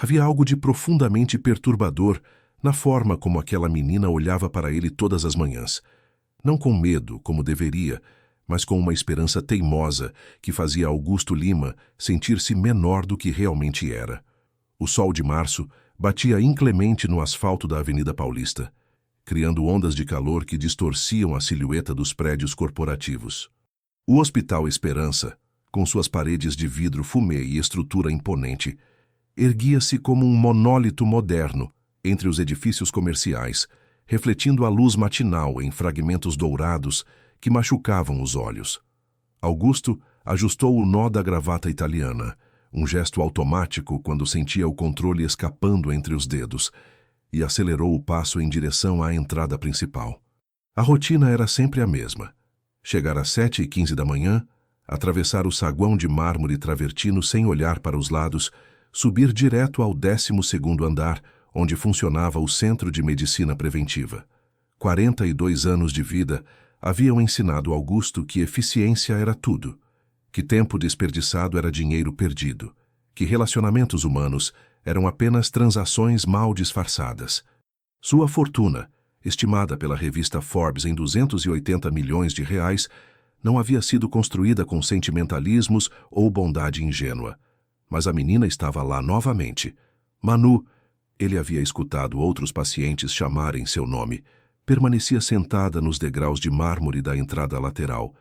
Havia algo de profundamente perturbador na forma como aquela menina olhava para ele todas as manhãs. Não com medo, como deveria, mas com uma esperança teimosa que fazia Augusto Lima sentir-se menor do que realmente era. O sol de março batia inclemente no asfalto da Avenida Paulista, criando ondas de calor que distorciam a silhueta dos prédios corporativos. O Hospital Esperança, com suas paredes de vidro fumê e estrutura imponente, erguia-se como um monólito moderno entre os edifícios comerciais, refletindo a luz matinal em fragmentos dourados que machucavam os olhos. Augusto ajustou o nó da gravata italiana, um gesto automático quando sentia o controle escapando entre os dedos, e acelerou o passo em direção à entrada principal. A rotina era sempre a mesma. Chegar às 7h15 da manhã, atravessar o saguão de mármore travertino sem olhar para os lados, subir direto ao 12º andar, onde funcionava o Centro de Medicina Preventiva. 42 anos de vida haviam ensinado Augusto que eficiência era tudo, que tempo desperdiçado era dinheiro perdido, que relacionamentos humanos eram apenas transações mal disfarçadas. Sua fortuna, estimada pela revista Forbes em 280 milhões de reais, não havia sido construída com sentimentalismos ou bondade ingênua. Mas a menina estava lá novamente. Manu, ele havia escutado outros pacientes chamarem seu nome, permanecia sentada nos degraus de mármore da entrada lateral.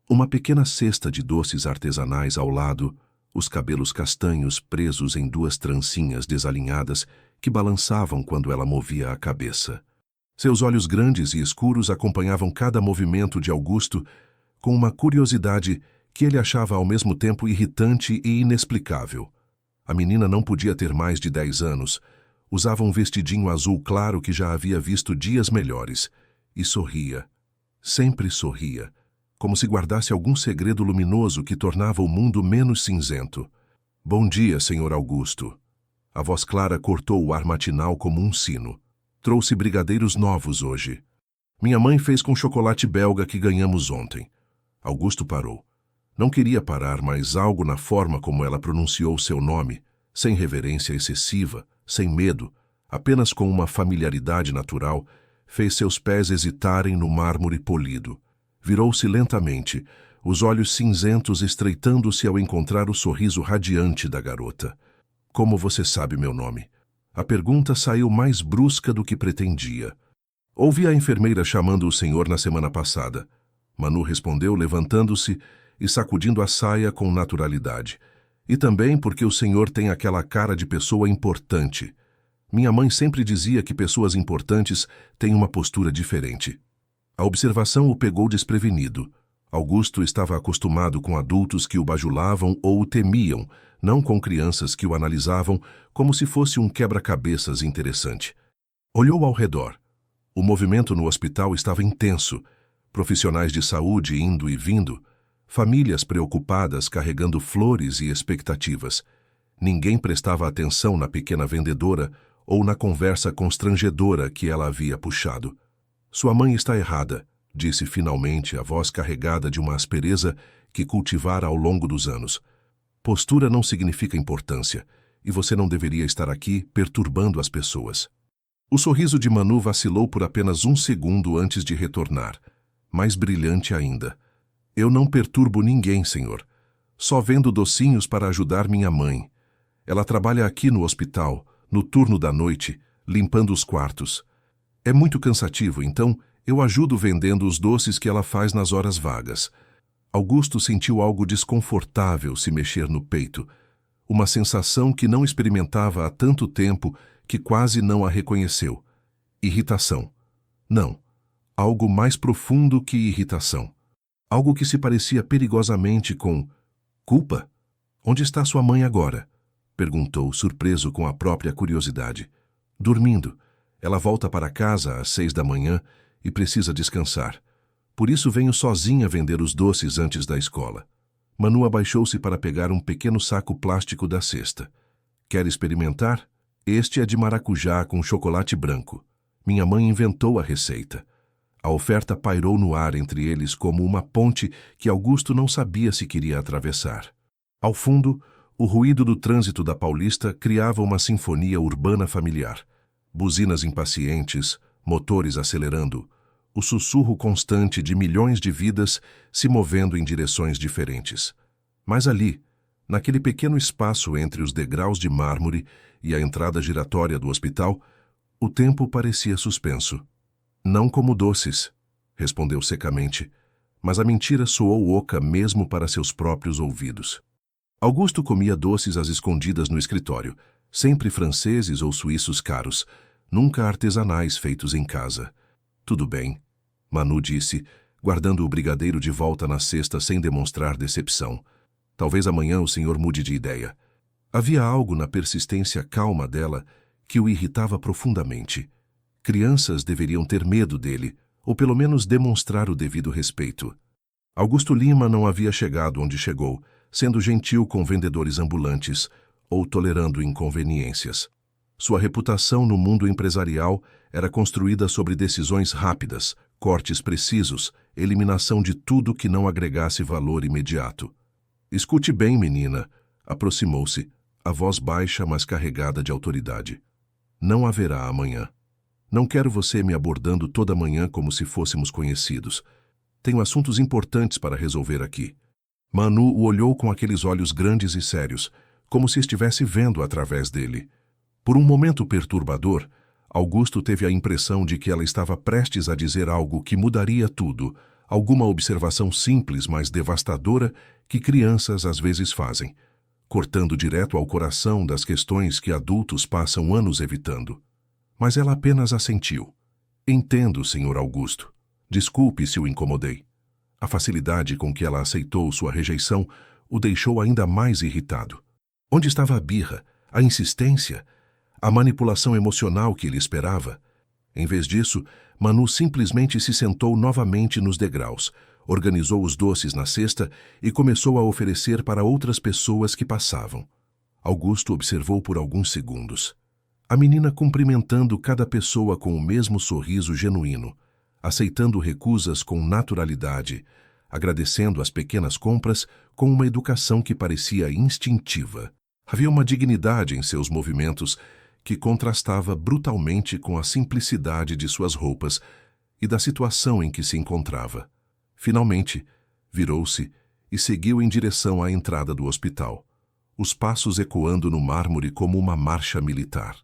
Uma pequena cesta de doces artesanais ao lado, os cabelos castanhos presos em 2 trancinhas desalinhadas que balançavam quando ela movia a cabeça. Seus olhos grandes e escuros acompanhavam cada movimento de Augusto com uma curiosidade que ele achava ao mesmo tempo irritante e inexplicável. A menina não podia ter mais de 10 anos, usava um vestidinho azul claro que já havia visto dias melhores, e sorria. Sempre sorria, como se guardasse algum segredo luminoso que tornava o mundo menos cinzento. Bom dia, Sr. Augusto. A voz clara cortou o ar matinal como um sino. Trouxe brigadeiros novos hoje. Minha mãe fez com chocolate belga que ganhamos ontem. Augusto parou. Não queria parar, mas algo na forma como ela pronunciou seu nome, sem reverência excessiva, sem medo, apenas com uma familiaridade natural, fez seus pés hesitarem no mármore polido. Virou-se lentamente, os olhos cinzentos estreitando-se ao encontrar o sorriso radiante da garota. Como você sabe meu nome? A pergunta saiu mais brusca do que pretendia. Ouvi a enfermeira chamando o senhor na semana passada. Manu respondeu, levantando-se e sacudindo a saia com naturalidade. E também porque o senhor tem aquela cara de pessoa importante. Minha mãe sempre dizia que pessoas importantes têm uma postura diferente. A observação o pegou desprevenido. Augusto estava acostumado com adultos que o bajulavam ou o temiam, não com crianças que o analisavam como se fosse um quebra-cabeças interessante. Olhou ao redor. O movimento no hospital estava intenso. Profissionais de saúde indo e vindo, famílias preocupadas carregando flores e expectativas. Ninguém prestava atenção na pequena vendedora ou na conversa constrangedora que ela havia puxado. Sua mãe está errada, disse finalmente a voz carregada de uma aspereza que cultivara ao longo dos anos. Postura não significa importância, e você não deveria estar aqui perturbando as pessoas. O sorriso de Manu vacilou por apenas 1 segundo antes de retornar, mais brilhante ainda. Eu não perturbo ninguém, senhor. Só vendo docinhos para ajudar minha mãe. Ela trabalha aqui no hospital, no turno da noite, limpando os quartos. É muito cansativo, então eu ajudo vendendo os doces que ela faz nas horas vagas. Augusto sentiu algo desconfortável se mexer no peito, uma sensação que não experimentava há tanto tempo que quase não a reconheceu. Irritação. Não, algo mais profundo que irritação. Algo que se parecia perigosamente com culpa. Onde está sua mãe agora? Perguntou, surpreso com a própria curiosidade. Dormindo. Ela volta para casa às 6 da manhã e precisa descansar. Por isso venho sozinha vender os doces antes da escola. Manu abaixou-se para pegar um pequeno saco plástico da cesta. Quer experimentar? Este é de maracujá com chocolate branco. Minha mãe inventou a receita. A oferta pairou no ar entre eles como uma ponte que Augusto não sabia se queria atravessar. Ao fundo, O ruído do trânsito da Paulista criava uma sinfonia urbana familiar. Buzinas impacientes, motores acelerando, o sussurro constante de milhões de vidas se movendo em direções diferentes. Mas ali, naquele pequeno espaço entre os degraus de mármore e a entrada giratória do hospital, o tempo parecia suspenso. Não como doces, respondeu secamente, mas a mentira soou oca mesmo para seus próprios ouvidos. Augusto comia doces às escondidas no escritório, sempre franceses ou suíços caros, nunca artesanais feitos em casa. Tudo bem, Manu disse, guardando o brigadeiro de volta na cesta sem demonstrar decepção. Talvez amanhã o senhor mude de ideia. Havia algo na persistência calma dela que o irritava profundamente. Crianças deveriam ter medo dele, ou pelo menos demonstrar o devido respeito. Augusto Lima não havia chegado onde chegou, sendo gentil com vendedores ambulantes ou tolerando inconveniências. Sua reputação no mundo empresarial era construída sobre decisões rápidas, cortes precisos, eliminação de tudo que não agregasse valor imediato. Escute bem, menina, aproximou-se, a voz baixa, mas carregada de autoridade. Não haverá amanhã. Não quero você me abordando toda manhã como se fôssemos conhecidos. Tenho assuntos importantes para resolver aqui. Manu o olhou com aqueles olhos grandes e sérios, como se estivesse vendo através dele. Por um momento perturbador, Augusto teve a impressão de que ela estava prestes a dizer algo que mudaria tudo, alguma observação simples, mas devastadora que crianças às vezes fazem, cortando direto ao coração das questões que adultos passam anos evitando. Mas ela apenas assentiu. Entendo, Sr. Augusto. Desculpe se o incomodei. A facilidade com que ela aceitou sua rejeição o deixou ainda mais irritado. Onde estava a birra, a insistência, a manipulação emocional que ele esperava? Em vez disso, Manu simplesmente se sentou novamente nos degraus, organizou os doces na cesta e começou a oferecer para outras pessoas que passavam. Augusto observou por alguns segundos. A menina cumprimentando cada pessoa com o mesmo sorriso genuíno, aceitando recusas com naturalidade, agradecendo as pequenas compras com uma educação que parecia instintiva. Havia uma dignidade em seus movimentos que contrastava brutalmente com a simplicidade de suas roupas e da situação em que se encontrava. Finalmente, virou-se e seguiu em direção à entrada do hospital, os passos ecoando no mármore como uma marcha militar.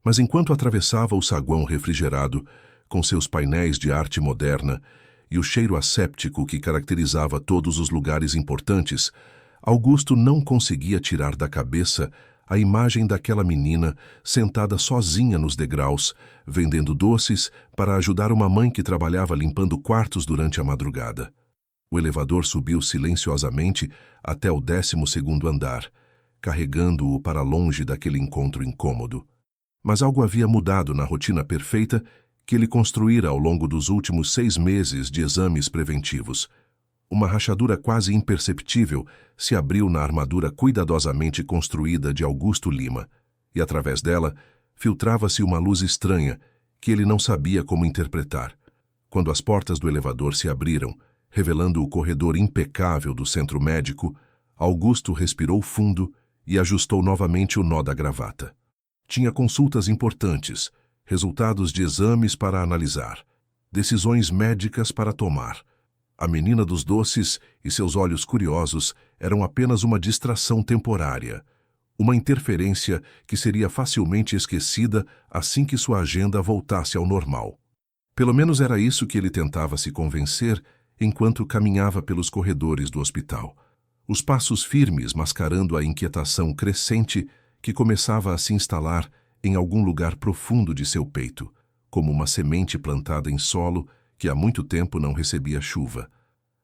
Mas enquanto atravessava o saguão refrigerado, com seus painéis de arte moderna e o cheiro asséptico que caracterizava todos os lugares importantes, Augusto não conseguia tirar da cabeça a imagem daquela menina sentada sozinha nos degraus, vendendo doces para ajudar uma mãe que trabalhava limpando quartos durante a madrugada. O elevador subiu silenciosamente até o 12º andar, carregando-o para longe daquele encontro incômodo. Mas algo havia mudado na rotina perfeita que ele construíra ao longo dos últimos 6 meses de exames preventivos. Uma rachadura quase imperceptível se abriu na armadura cuidadosamente construída de Augusto Lima, e através dela filtrava-se uma luz estranha que ele não sabia como interpretar. Quando as portas do elevador se abriram, revelando o corredor impecável do centro médico, Augusto respirou fundo e ajustou novamente o nó da gravata. Tinha consultas importantes, resultados de exames para analisar, decisões médicas para tomar. A menina dos doces e seus olhos curiosos eram apenas uma distração temporária, uma interferência que seria facilmente esquecida assim que sua agenda voltasse ao normal. Pelo menos era isso que ele tentava se convencer enquanto caminhava pelos corredores do hospital. Os passos firmes mascarando a inquietação crescente que começava a se instalar em algum lugar profundo de seu peito, como uma semente plantada em solo que há muito tempo não recebia chuva.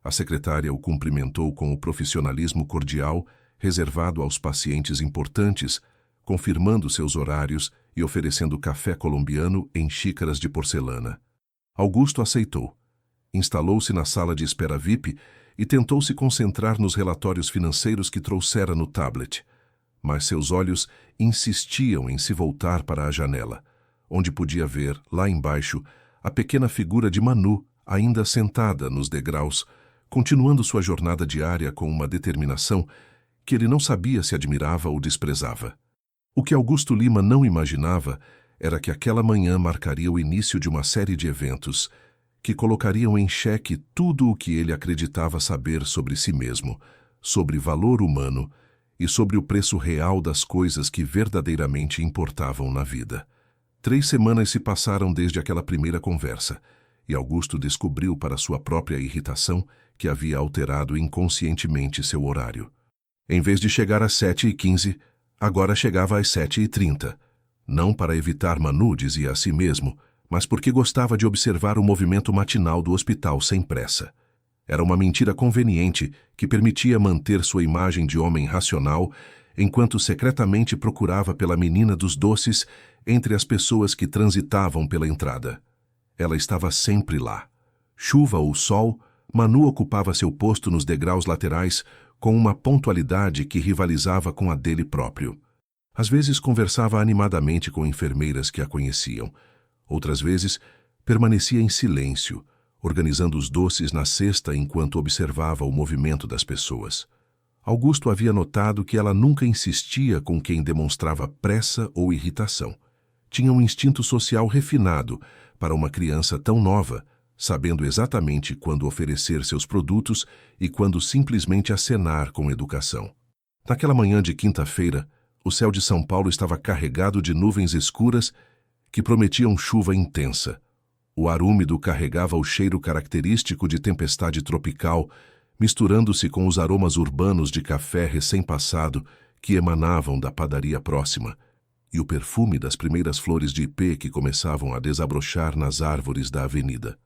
A secretária o cumprimentou com o profissionalismo cordial reservado aos pacientes importantes, confirmando seus horários e oferecendo café colombiano em xícaras de porcelana. Augusto aceitou. Instalou-se na sala de espera VIP e tentou se concentrar nos relatórios financeiros que trouxera no tablet. Mas seus olhos insistiam em se voltar para a janela, onde podia ver, lá embaixo, a pequena figura de Manu, ainda sentada nos degraus, continuando sua jornada diária com uma determinação que ele não sabia se admirava ou desprezava. O que Augusto Lima não imaginava era que aquela manhã marcaria o início de uma série de eventos que colocariam em xeque tudo o que ele acreditava saber sobre si mesmo, sobre valor humano e sobre o preço real das coisas que verdadeiramente importavam na vida. 3 semanas se passaram desde aquela primeira conversa, e Augusto descobriu para sua própria irritação que havia alterado inconscientemente seu horário. Em vez de chegar às 7h15, agora chegava às 7h30. Não para evitar Manu, dizia a si mesmo, mas porque gostava de observar o movimento matinal do hospital sem pressa. Era uma mentira conveniente que permitia manter sua imagem de homem racional enquanto secretamente procurava pela menina dos doces entre as pessoas que transitavam pela entrada. Ela estava sempre lá. Chuva ou sol, Manu ocupava seu posto nos degraus laterais com uma pontualidade que rivalizava com a dele próprio. Às vezes conversava animadamente com enfermeiras que a conheciam. Outras vezes permanecia em silêncio, organizando os doces na cesta enquanto observava o movimento das pessoas. Augusto havia notado que ela nunca insistia com quem demonstrava pressa ou irritação. Tinha um instinto social refinado para uma criança tão nova, sabendo exatamente quando oferecer seus produtos e quando simplesmente acenar com educação. Naquela manhã de quinta-feira, o céu de São Paulo estava carregado de nuvens escuras que prometiam chuva intensa. O ar úmido carregava o cheiro característico de tempestade tropical, misturando-se com os aromas urbanos de café recém-passado que emanavam da padaria próxima, e o perfume das primeiras flores de ipê que começavam a desabrochar nas árvores da avenida.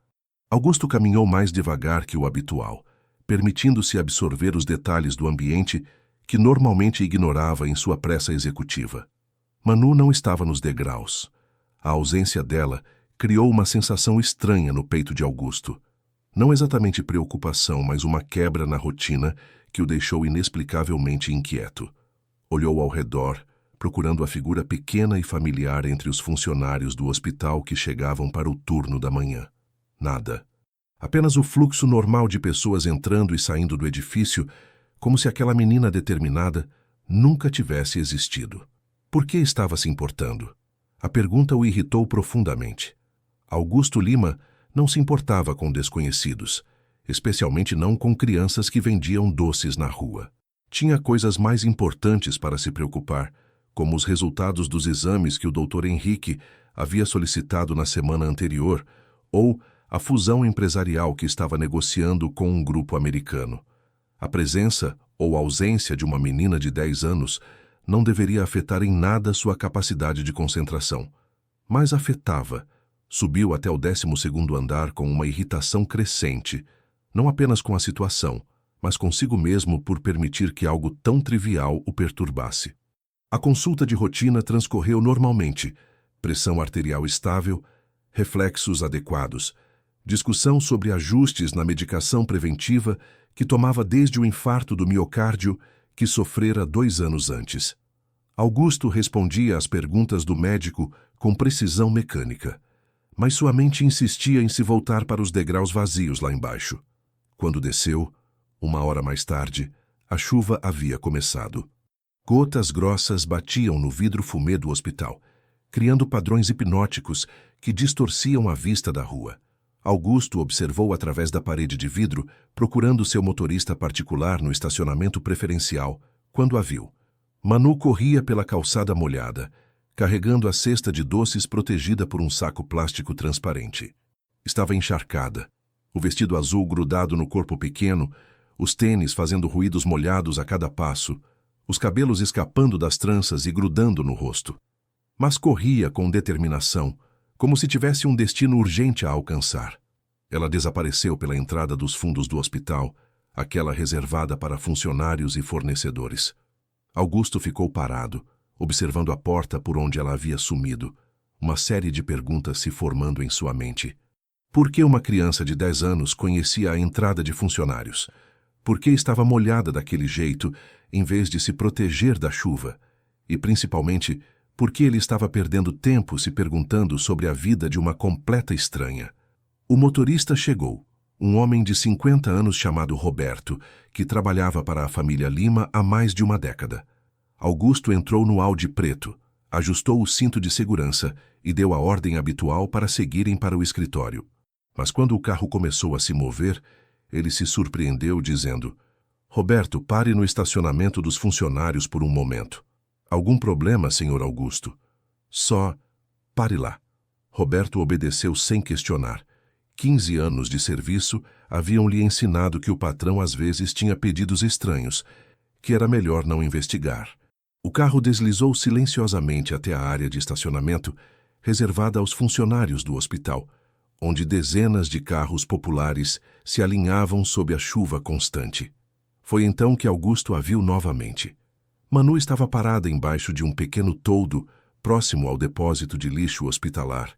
Augusto caminhou mais devagar que o habitual, permitindo-se absorver os detalhes do ambiente que normalmente ignorava em sua pressa executiva. Manu não estava nos degraus. A ausência dela criou uma sensação estranha no peito de Augusto. Não exatamente preocupação, mas uma quebra na rotina que o deixou inexplicavelmente inquieto. Olhou ao redor, procurando a figura pequena e familiar entre os funcionários do hospital que chegavam para o turno da manhã. Nada. Apenas o fluxo normal de pessoas entrando e saindo do edifício, como se aquela menina determinada nunca tivesse existido. Por que estava se importando? A pergunta o irritou profundamente. Augusto Lima não se importava com desconhecidos, especialmente não com crianças que vendiam doces na rua. Tinha coisas mais importantes para se preocupar, como os resultados dos exames que o Dr. Henrique havia solicitado na semana anterior, ou a fusão empresarial que estava negociando com um grupo americano. A presença ou ausência de uma menina de 10 anos não deveria afetar em nada sua capacidade de concentração. Mas afetava. Subiu até o 12º andar com uma irritação crescente, não apenas com a situação, mas consigo mesmo por permitir que algo tão trivial o perturbasse. A consulta de rotina transcorreu normalmente, pressão arterial estável, reflexos adequados, discussão sobre ajustes na medicação preventiva que tomava desde o infarto do miocárdio que sofrera 2 anos antes. Augusto respondia às perguntas do médico com precisão mecânica, mas sua mente insistia em se voltar para os degraus vazios lá embaixo. Quando desceu, 1 hora mais tarde, a chuva havia começado. Gotas grossas batiam no vidro fumê do hospital, criando padrões hipnóticos que distorciam a vista da rua. Augusto observou através da parede de vidro, procurando seu motorista particular no estacionamento preferencial, quando a viu. Manu corria pela calçada molhada, carregando a cesta de doces protegida por um saco plástico transparente. Estava encharcada, o vestido azul grudado no corpo pequeno, os tênis fazendo ruídos molhados a cada passo, os cabelos escapando das tranças e grudando no rosto. Mas corria com determinação, como se tivesse um destino urgente a alcançar. Ela desapareceu pela entrada dos fundos do hospital, aquela reservada para funcionários e fornecedores. Augusto ficou parado, observando a porta por onde ela havia sumido, uma série de perguntas se formando em sua mente. Por que uma criança de 10 anos conhecia a entrada de funcionários? Por que estava molhada daquele jeito, em vez de se proteger da chuva? E, principalmente, por que ele estava perdendo tempo se perguntando sobre a vida de uma completa estranha? O motorista chegou, Um homem de 50 anos chamado Roberto, que trabalhava para a família Lima há mais de uma década. Augusto entrou no Audi preto, ajustou o cinto de segurança e deu a ordem habitual para seguirem para o escritório. Mas quando o carro começou a se mover, ele se surpreendeu dizendo: "Roberto, pare no estacionamento dos funcionários por um momento." "Algum problema, senhor Augusto?" "Só pare lá." Roberto obedeceu sem questionar. 15 anos de serviço haviam-lhe ensinado que o patrão às vezes tinha pedidos estranhos, que era melhor não investigar. O carro deslizou silenciosamente até a área de estacionamento, reservada aos funcionários do hospital, onde dezenas de carros populares se alinhavam sob a chuva constante. Foi então que Augusto a viu novamente. Manu estava parada embaixo de um pequeno toldo, próximo ao depósito de lixo hospitalar,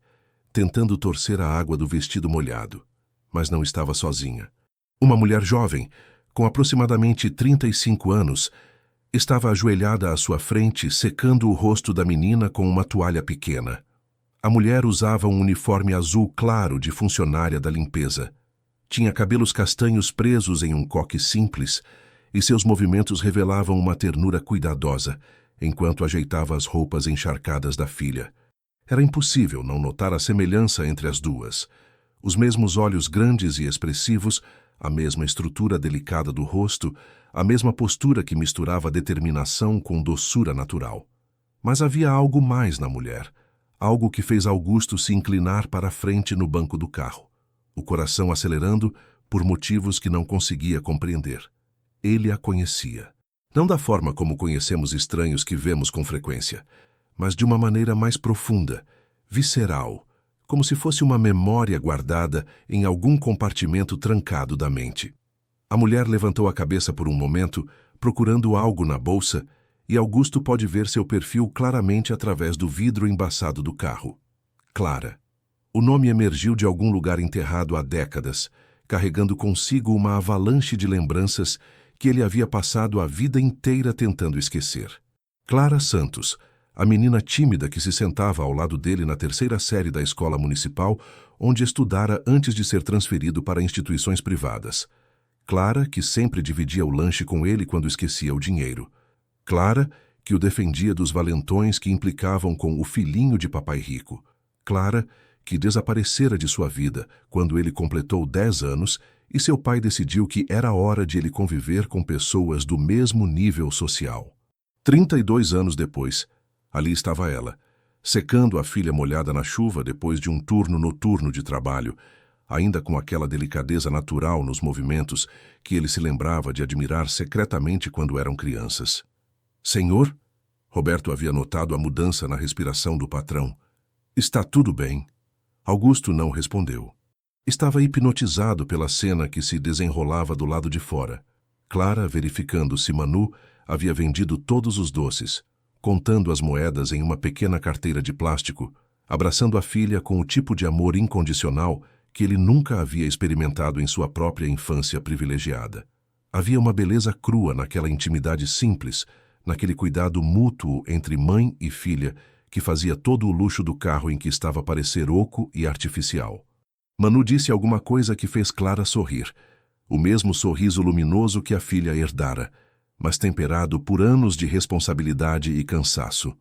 tentando torcer a água do vestido molhado. Mas não estava sozinha. Uma mulher jovem, com aproximadamente 35 anos, estava ajoelhada à sua frente, secando o rosto da menina com uma toalha pequena. A mulher usava um uniforme azul claro de funcionária da limpeza. Tinha cabelos castanhos presos em um coque simples, e seus movimentos revelavam uma ternura cuidadosa, enquanto ajeitava as roupas encharcadas da filha. Era impossível não notar a semelhança entre as duas. Os mesmos olhos grandes e expressivos, a mesma estrutura delicada do rosto, a mesma postura que misturava determinação com doçura natural. Mas havia algo mais na mulher, algo que fez Augusto se inclinar para a frente no banco do carro, o coração acelerando por motivos que não conseguia compreender. Ele a conhecia. Não da forma como conhecemos estranhos que vemos com frequência, mas de uma maneira mais profunda, visceral, como se fosse uma memória guardada em algum compartimento trancado da mente. A mulher levantou a cabeça por um momento, procurando algo na bolsa, e Augusto pode ver seu perfil claramente através do vidro embaçado do carro. Clara. O nome emergiu de algum lugar enterrado há décadas, carregando consigo uma avalanche de lembranças que ele havia passado a vida inteira tentando esquecer. Clara Santos, a menina tímida que se sentava ao lado dele na terceira série da escola municipal, onde estudara antes de ser transferido para instituições privadas. Clara, que sempre dividia o lanche com ele quando esquecia o dinheiro. Clara, que o defendia dos valentões que implicavam com o filhinho de papai rico. Clara, que desaparecera de sua vida quando ele completou 10 anos e seu pai decidiu que era hora de ele conviver com pessoas do mesmo nível social. 32 anos depois, ali estava ela, secando a filha molhada na chuva depois de um turno noturno de trabalho, ainda com aquela delicadeza natural nos movimentos que ele se lembrava de admirar secretamente quando eram crianças. "Senhor?" Roberto havia notado a mudança na respiração do patrão. "Está tudo bem?" Augusto não respondeu. Estava hipnotizado pela cena que se desenrolava do lado de fora. Clara verificando se Manu havia vendido todos os doces, contando as moedas em uma pequena carteira de plástico, abraçando a filha com o tipo de amor incondicional que ele nunca havia experimentado em sua própria infância privilegiada. Havia uma beleza crua naquela intimidade simples, naquele cuidado mútuo entre mãe e filha que fazia todo o luxo do carro em que estava parecer oco e artificial. Manu disse alguma coisa que fez Clara sorrir, o mesmo sorriso luminoso que a filha herdara, mas temperado por anos de responsabilidade e cansaço.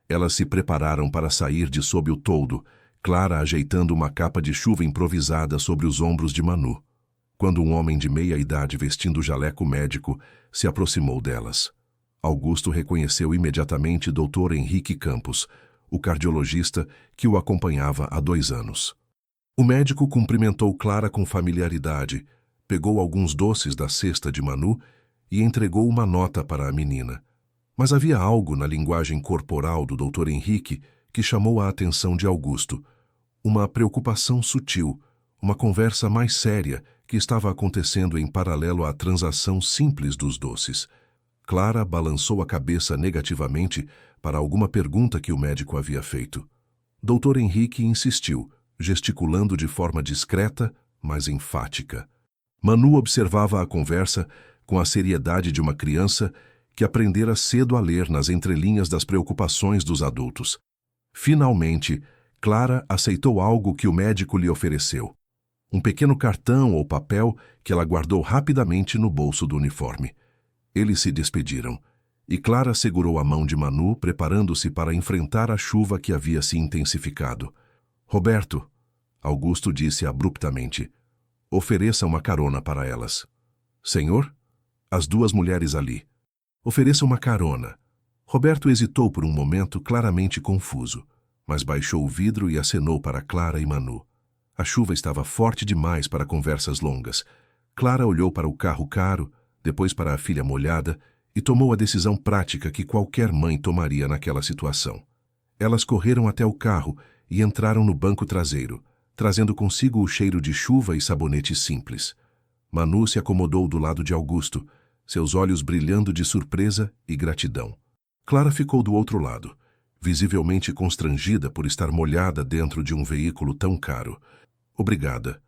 Elas se prepararam para sair de sob o toldo, Clara ajeitando uma capa de chuva improvisada sobre os ombros de Manu, quando um homem de meia idade vestindo jaleco médico se aproximou delas. Augusto reconheceu imediatamente Dr. Henrique Campos, o cardiologista que o acompanhava há 2 anos. O médico cumprimentou Clara com familiaridade, pegou alguns doces da cesta de Manu e entregou uma nota para a menina. Mas havia algo na linguagem corporal do Dr. Henrique que chamou a atenção de Augusto. Uma preocupação sutil, uma conversa mais séria que estava acontecendo em paralelo à transação simples dos doces. Clara balançou a cabeça negativamente para alguma pergunta que o médico havia feito. Dr. Henrique insistiu, gesticulando de forma discreta, mas enfática. Manu observava a conversa com a seriedade de uma criança que aprendera cedo a ler nas entrelinhas das preocupações dos adultos. Finalmente, Clara aceitou algo que o médico lhe ofereceu: Um pequeno cartão ou papel que ela guardou rapidamente no bolso do uniforme. Eles se despediram, e Clara segurou a mão de Manu, preparando-se para enfrentar a chuva que havia se intensificado. Roberto, Augusto disse abruptamente, ofereça uma carona para elas. Senhor? As duas mulheres ali. Ofereça uma carona. Roberto hesitou por um momento, claramente confuso, mas baixou o vidro e acenou para Clara e Manu. A chuva estava forte demais para conversas longas. Clara olhou para o carro caro, depois para a filha molhada, e tomou a decisão prática que qualquer mãe tomaria naquela situação. Elas correram até o carro e entraram no banco traseiro, trazendo consigo o cheiro de chuva e sabonete simples. Manu se acomodou do lado de Augusto, seus olhos brilhando de surpresa e gratidão. Clara ficou do outro lado, visivelmente constrangida por estar molhada dentro de um veículo tão caro. Obrigada,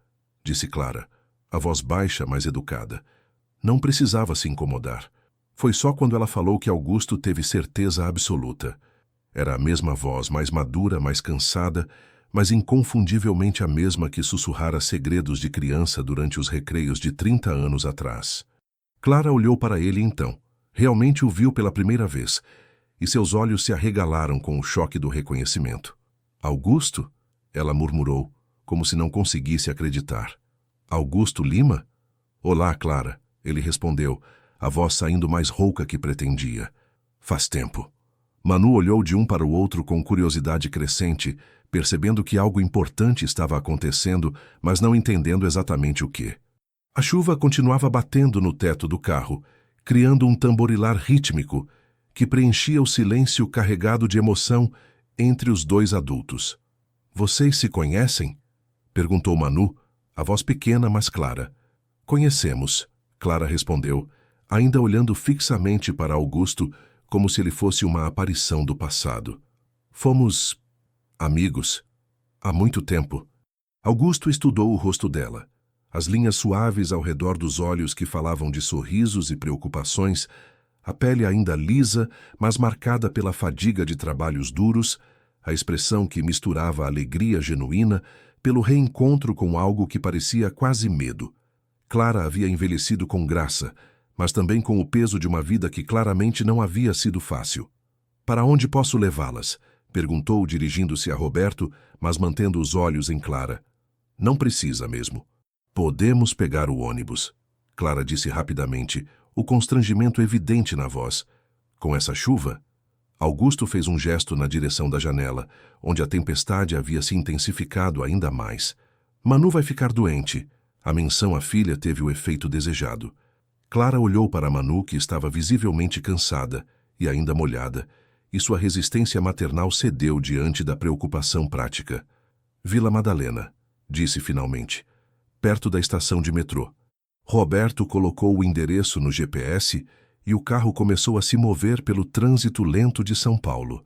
disse Clara, a voz baixa, mas educada. Não precisava se incomodar. Foi só quando ela falou que Augusto teve certeza absoluta. Era a mesma voz, mais madura, mais cansada, mas inconfundivelmente a mesma que sussurrara segredos de criança durante os recreios de 30 anos atrás. Clara olhou para ele então. Realmente o viu pela primeira vez, e seus olhos se arregalaram com o choque do reconhecimento. Augusto? Ela murmurou, como se não conseguisse acreditar. Augusto Lima? Olá, Clara, ele respondeu, a voz saindo mais rouca que pretendia. Faz tempo. Manu olhou de um para o outro com curiosidade crescente, percebendo que algo importante estava acontecendo, mas não entendendo exatamente o que. A chuva continuava batendo no teto do carro, criando um tamborilar rítmico que preenchia o silêncio carregado de emoção entre os dois adultos. Vocês se conhecem? Perguntou Manu, a voz pequena, mas clara. Conhecemos, Clara respondeu, ainda olhando fixamente para Augusto, como se ele fosse uma aparição do passado. Fomos amigos. Há muito tempo. Augusto estudou o rosto dela. As linhas suaves ao redor dos olhos que falavam de sorrisos e preocupações, a pele ainda lisa, mas marcada pela fadiga de trabalhos duros, a expressão que misturava a alegria genuína pelo reencontro com algo que parecia quase medo. Clara havia envelhecido com graça, mas também com o peso de uma vida que claramente não havia sido fácil. Para onde posso levá-las? Perguntou, dirigindo-se a Roberto, mas mantendo os olhos em Clara. Não precisa mesmo. Podemos pegar o ônibus, Clara disse rapidamente, o constrangimento evidente na voz. Com essa chuva? Augusto fez um gesto na direção da janela, onde a tempestade havia se intensificado ainda mais. Manu vai ficar doente. A menção à filha teve o efeito desejado. Clara olhou para Manu, que estava visivelmente cansada e ainda molhada, e sua resistência maternal cedeu diante da preocupação prática. Vila Madalena, disse finalmente, perto da estação de metrô. Roberto colocou o endereço no GPS e o carro começou a se mover pelo trânsito lento de São Paulo.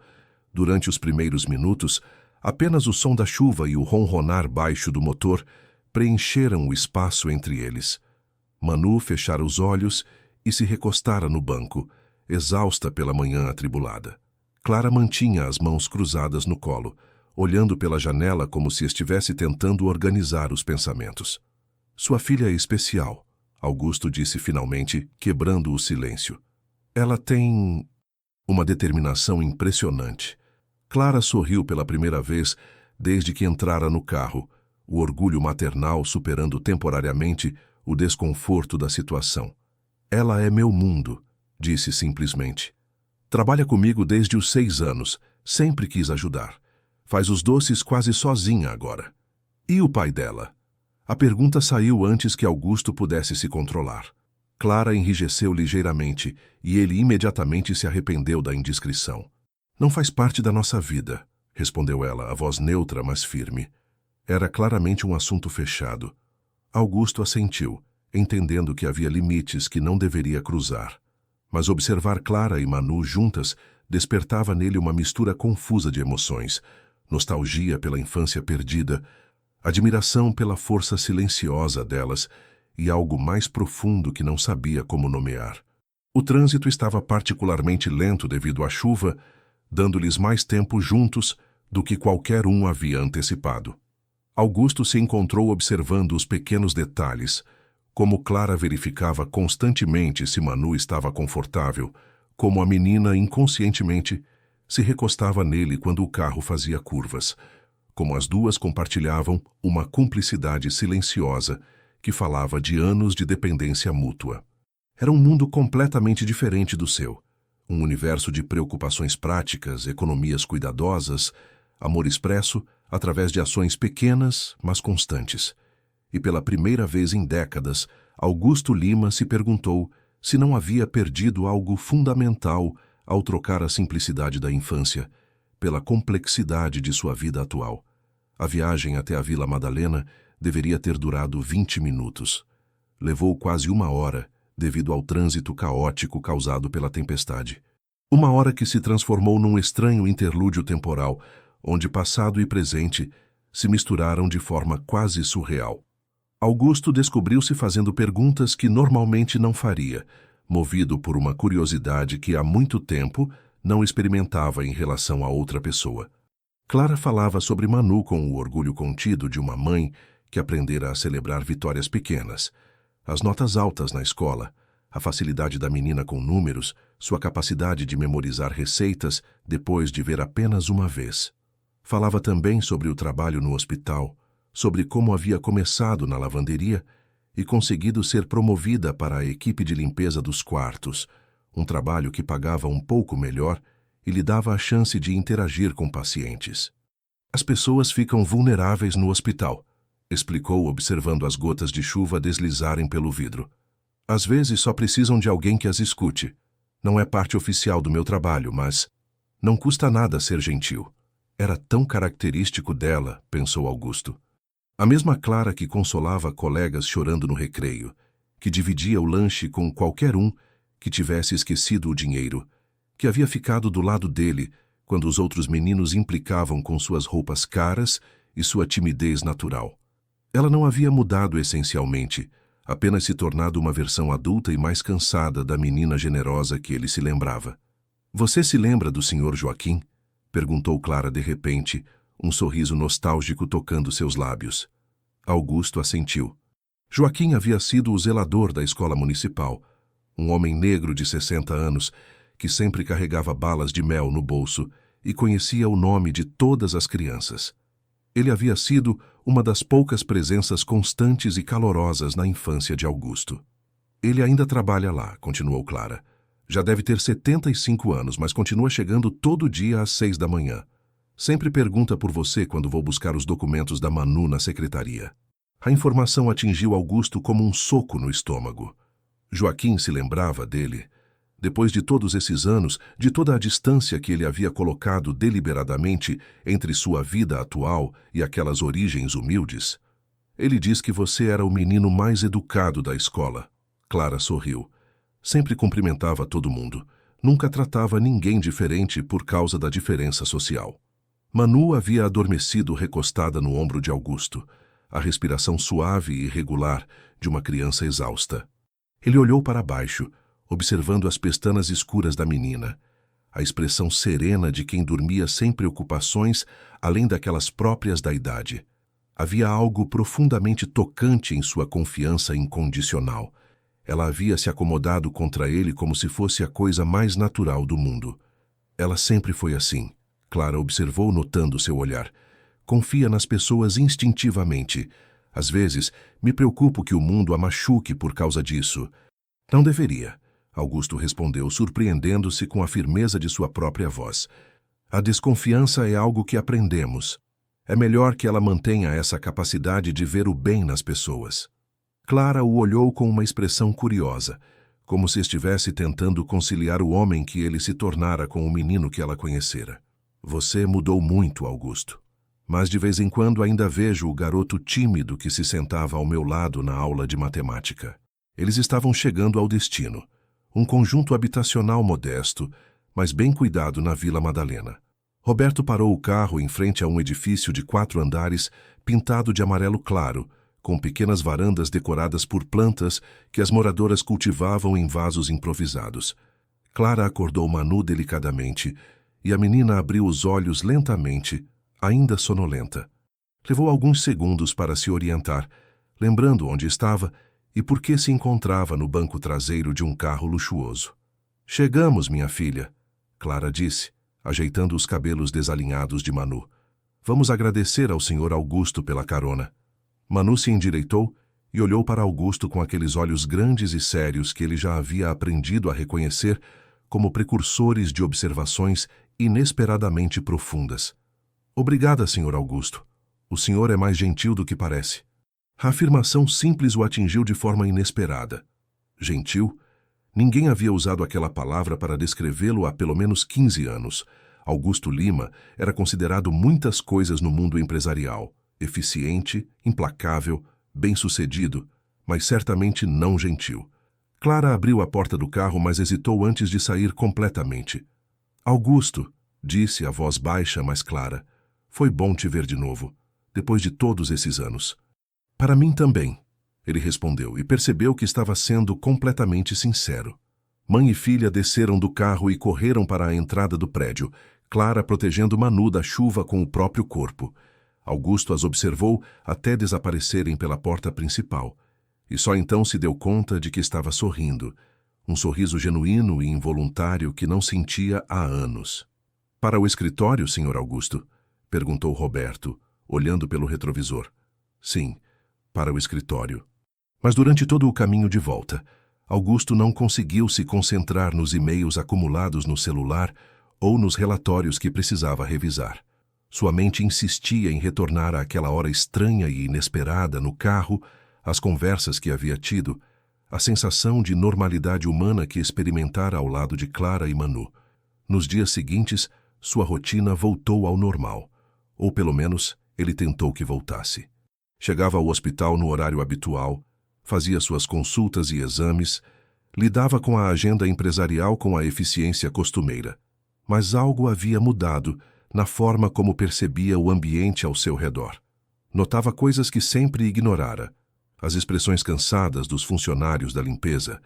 Durante os primeiros minutos, apenas o som da chuva e o ronronar baixo do motor preencheram o espaço entre eles. Manu fechara os olhos e se recostara no banco, exausta pela manhã atribulada. Clara mantinha as mãos cruzadas no colo, olhando pela janela como se estivesse tentando organizar os pensamentos. Sua filha é especial, Augusto disse finalmente, quebrando o silêncio. Ela tem uma determinação impressionante. Clara sorriu pela primeira vez desde que entrara no carro, o orgulho maternal superando temporariamente o desconforto da situação. Ela é meu mundo, disse simplesmente. Trabalha comigo desde os 6 anos, sempre quis ajudar. Faz os doces quase sozinha agora. E o pai dela? A pergunta saiu antes que Augusto pudesse se controlar. Clara enrijeceu ligeiramente e ele imediatamente se arrependeu da indiscrição. Não faz parte da nossa vida, respondeu ela, a voz neutra, mas firme. Era claramente um assunto fechado. Augusto assentiu, entendendo que havia limites que não deveria cruzar. Mas observar Clara e Manu juntas despertava nele uma mistura confusa de emoções, nostalgia pela infância perdida, admiração pela força silenciosa delas e algo mais profundo que não sabia como nomear. O trânsito estava particularmente lento devido à chuva, dando-lhes mais tempo juntos do que qualquer um havia antecipado. Augusto se encontrou observando os pequenos detalhes, como Clara verificava constantemente se Manu estava confortável, como a menina, inconscientemente, se recostava nele quando o carro fazia curvas, como as duas compartilhavam uma cumplicidade silenciosa que falava de anos de dependência mútua. Era um mundo completamente diferente do seu, um universo de preocupações práticas, economias cuidadosas, amor expresso através de ações pequenas, mas constantes. E pela primeira vez em décadas, Augusto Lima se perguntou se não havia perdido algo fundamental ao trocar a simplicidade da infância pela complexidade de sua vida atual. A viagem até a Vila Madalena deveria ter durado 20 minutos. Levou quase 1 hora, devido ao trânsito caótico causado pela tempestade. 1 hora que se transformou num estranho interlúdio temporal, onde passado e presente se misturaram de forma quase surreal. Augusto descobriu-se fazendo perguntas que normalmente não faria, movido por uma curiosidade que há muito tempo não experimentava em relação a outra pessoa. Clara falava sobre Manu com o orgulho contido de uma mãe que aprendera a celebrar vitórias pequenas. As notas altas na escola, a facilidade da menina com números, sua capacidade de memorizar receitas depois de ver apenas uma vez. Falava também sobre o trabalho no hospital, sobre como havia começado na lavanderia e conseguido ser promovida para a equipe de limpeza dos quartos, um trabalho que pagava um pouco melhor e lhe dava a chance de interagir com pacientes. As pessoas ficam vulneráveis no hospital, explicou observando as gotas de chuva deslizarem pelo vidro. Às vezes só precisam de alguém que as escute. Não é parte oficial do meu trabalho, mas não custa nada ser gentil. Era tão característico dela, pensou Augusto. A mesma Clara que consolava colegas chorando no recreio, que dividia o lanche com qualquer um que tivesse esquecido o dinheiro, que havia ficado do lado dele quando os outros meninos implicavam com suas roupas caras e sua timidez natural. Ela não havia mudado essencialmente, apenas se tornado uma versão adulta e mais cansada da menina generosa que ele se lembrava. Você se lembra do Sr. Joaquim? Perguntou Clara de repente, um sorriso nostálgico tocando seus lábios. Augusto assentiu. Joaquim havia sido o zelador da escola municipal, um homem negro de 60 anos, que sempre carregava balas de mel no bolso e conhecia o nome de todas as crianças. Ele havia sido uma das poucas presenças constantes e calorosas na infância de Augusto. Ele ainda trabalha lá, continuou Clara. Já deve ter 75 anos, mas continua chegando todo dia às 6 da manhã. Sempre pergunta por você quando vou buscar os documentos da Manu na secretaria. A informação atingiu Augusto como um soco no estômago. Joaquim se lembrava dele. Depois de todos esses anos, de toda a distância que ele havia colocado deliberadamente entre sua vida atual e aquelas origens humildes. Ele diz que você era o menino mais educado da escola. Clara sorriu. Sempre cumprimentava todo mundo. Nunca tratava ninguém diferente por causa da diferença social. Manu havia adormecido recostada no ombro de Augusto, a respiração suave e irregular de uma criança exausta. Ele olhou para baixo, observando as pestanas escuras da menina, a expressão serena de quem dormia sem preocupações além daquelas próprias da idade. Havia algo profundamente tocante em sua confiança incondicional. Ela havia se acomodado contra ele como se fosse a coisa mais natural do mundo. Ela sempre foi assim, Clara observou notando seu olhar. Confia nas pessoas instintivamente. Às vezes, me preocupo que o mundo a machuque por causa disso. Não deveria. Augusto respondeu, surpreendendo-se com a firmeza de sua própria voz. A desconfiança é algo que aprendemos. É melhor que ela mantenha essa capacidade de ver o bem nas pessoas. Clara o olhou com uma expressão curiosa, como se estivesse tentando conciliar o homem que ele se tornara com o menino que ela conhecera. Você mudou muito, Augusto. Mas de vez em quando ainda vejo o garoto tímido que se sentava ao meu lado na aula de matemática. Eles estavam chegando ao destino. Um conjunto habitacional modesto, mas bem cuidado na Vila Madalena. Roberto parou o carro em frente a um edifício de 4 andares, pintado de amarelo claro, com pequenas varandas decoradas por plantas que as moradoras cultivavam em vasos improvisados. Clara acordou Manu delicadamente, e a menina abriu os olhos lentamente, ainda sonolenta. Levou alguns segundos para se orientar, lembrando onde estava e por que se encontrava no banco traseiro de um carro luxuoso. Chegamos, minha filha, Clara disse, ajeitando os cabelos desalinhados de Manu. Vamos agradecer ao Sr. Augusto pela carona. Manu se endireitou e olhou para Augusto com aqueles olhos grandes e sérios que ele já havia aprendido a reconhecer como precursores de observações inesperadamente profundas. Obrigada, Sr. Augusto. O senhor é mais gentil do que parece. A afirmação simples o atingiu de forma inesperada. Gentil? Ninguém havia usado aquela palavra para descrevê-lo há pelo menos 15 anos. Augusto Lima era considerado muitas coisas no mundo empresarial. Eficiente, implacável, bem-sucedido, mas certamente não gentil. Clara abriu a porta do carro, mas hesitou antes de sair completamente. Augusto, disse a voz baixa, mas clara, foi bom te ver de novo, depois de todos esses anos. Para mim também, ele respondeu, e percebeu que estava sendo completamente sincero. Mãe e filha desceram do carro e correram para a entrada do prédio, Clara protegendo Manu da chuva com o próprio corpo. Augusto as observou até desaparecerem pela porta principal, e só então se deu conta de que estava sorrindo, um sorriso genuíno e involuntário que não sentia há anos. Para o escritório, Sr. Augusto? Perguntou Roberto, olhando pelo retrovisor. Sim, para o escritório. Mas durante todo o caminho de volta, Augusto não conseguiu se concentrar nos e-mails acumulados no celular ou nos relatórios que precisava revisar. Sua mente insistia em retornar àquela hora estranha e inesperada no carro, às conversas que havia tido, a sensação de normalidade humana que experimentara ao lado de Clara e Manu. Nos dias seguintes, sua rotina voltou ao normal, ou pelo menos ele tentou que voltasse. Chegava ao hospital no horário habitual, fazia suas consultas e exames, lidava com a agenda empresarial com a eficiência costumeira. Mas algo havia mudado na forma como percebia o ambiente ao seu redor. Notava coisas que sempre ignorara. As expressões cansadas dos funcionários da limpeza,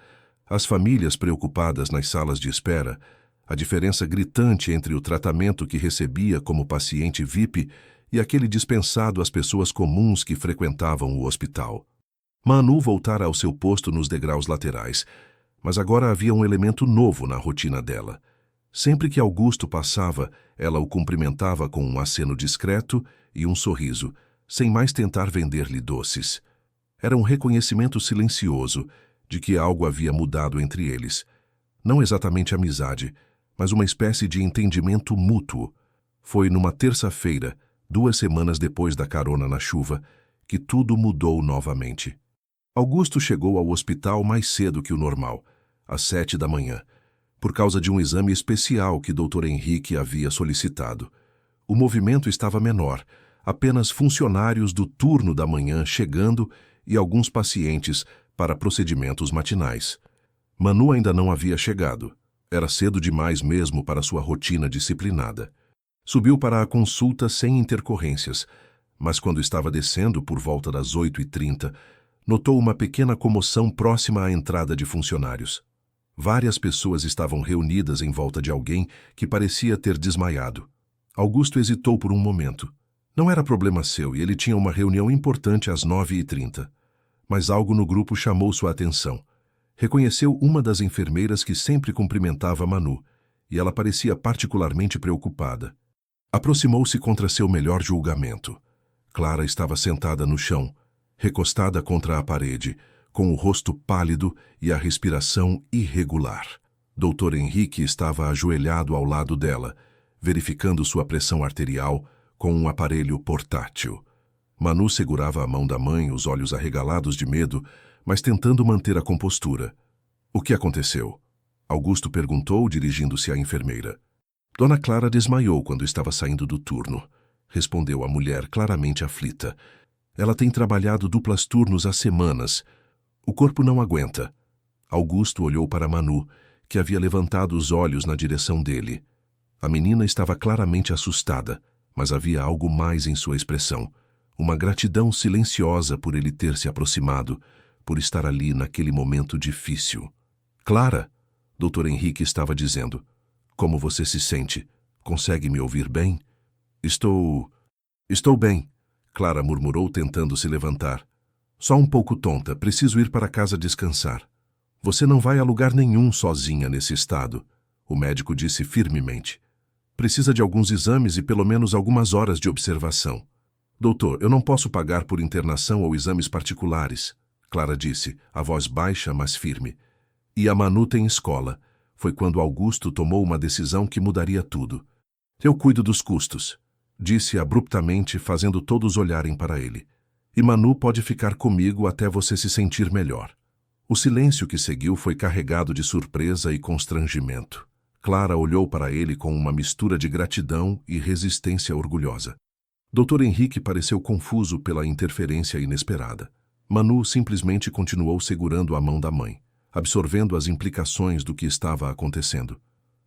as famílias preocupadas nas salas de espera, a diferença gritante entre o tratamento que recebia como paciente VIP e aquele dispensado às pessoas comuns que frequentavam o hospital. Manu voltara ao seu posto nos degraus laterais, mas agora havia um elemento novo na rotina dela. Sempre que Augusto passava, ela o cumprimentava com um aceno discreto e um sorriso, sem mais tentar vender-lhe doces. Era um reconhecimento silencioso de que algo havia mudado entre eles. Não exatamente amizade, mas uma espécie de entendimento mútuo. Foi numa terça-feira, 2 semanas depois da carona na chuva, que tudo mudou novamente. Augusto chegou ao hospital mais cedo que o normal, às 7 da manhã, por causa de um exame especial que Dr. Henrique havia solicitado. O movimento estava menor, apenas funcionários do turno da manhã chegando e alguns pacientes para procedimentos matinais. Manu ainda não havia chegado. Era cedo demais mesmo para sua rotina disciplinada. Subiu para a consulta sem intercorrências, mas quando estava descendo por volta das 8h30, notou uma pequena comoção próxima à entrada de funcionários. Várias pessoas estavam reunidas em volta de alguém que parecia ter desmaiado. Augusto hesitou por um momento. Não era problema seu e ele tinha uma reunião importante às 9h30. Mas algo no grupo chamou sua atenção. Reconheceu uma das enfermeiras que sempre cumprimentava Manu, e ela parecia particularmente preocupada. Aproximou-se contra seu melhor julgamento. Clara estava sentada no chão, recostada contra a parede, com o rosto pálido e a respiração irregular. Dr. Henrique estava ajoelhado ao lado dela, verificando sua pressão arterial com um aparelho portátil. Manu segurava a mão da mãe, os olhos arregalados de medo, mas tentando manter a compostura. O que aconteceu? Augusto perguntou, dirigindo-se à enfermeira. Dona Clara desmaiou quando estava saindo do turno, respondeu a mulher claramente aflita. Ela tem trabalhado duplas turnos há semanas. O corpo não aguenta. Augusto olhou para Manu, que havia levantado os olhos na direção dele. A menina estava claramente assustada, mas havia algo mais em sua expressão. Uma gratidão silenciosa por ele ter se aproximado, por estar ali naquele momento difícil. Clara, Dr. Henrique estava dizendo, como você se sente? Consegue me ouvir bem? Estou bem, Clara murmurou, tentando se levantar. Só um pouco tonta, preciso ir para casa descansar. Você não vai a lugar nenhum sozinha nesse estado, o médico disse firmemente. Precisa de alguns exames e pelo menos algumas horas de observação. Doutor, eu não posso pagar por internação ou exames particulares, Clara disse, a voz baixa, mas firme. E a Manu tem escola. Foi quando Augusto tomou uma decisão que mudaria tudo. Eu cuido dos custos, disse abruptamente, fazendo todos olharem para ele. E Manu pode ficar comigo até você se sentir melhor. O silêncio que seguiu foi carregado de surpresa e constrangimento. Clara olhou para ele com uma mistura de gratidão e resistência orgulhosa. Dr. Henrique pareceu confuso pela interferência inesperada. Manu simplesmente continuou segurando a mão da mãe, absorvendo as implicações do que estava acontecendo.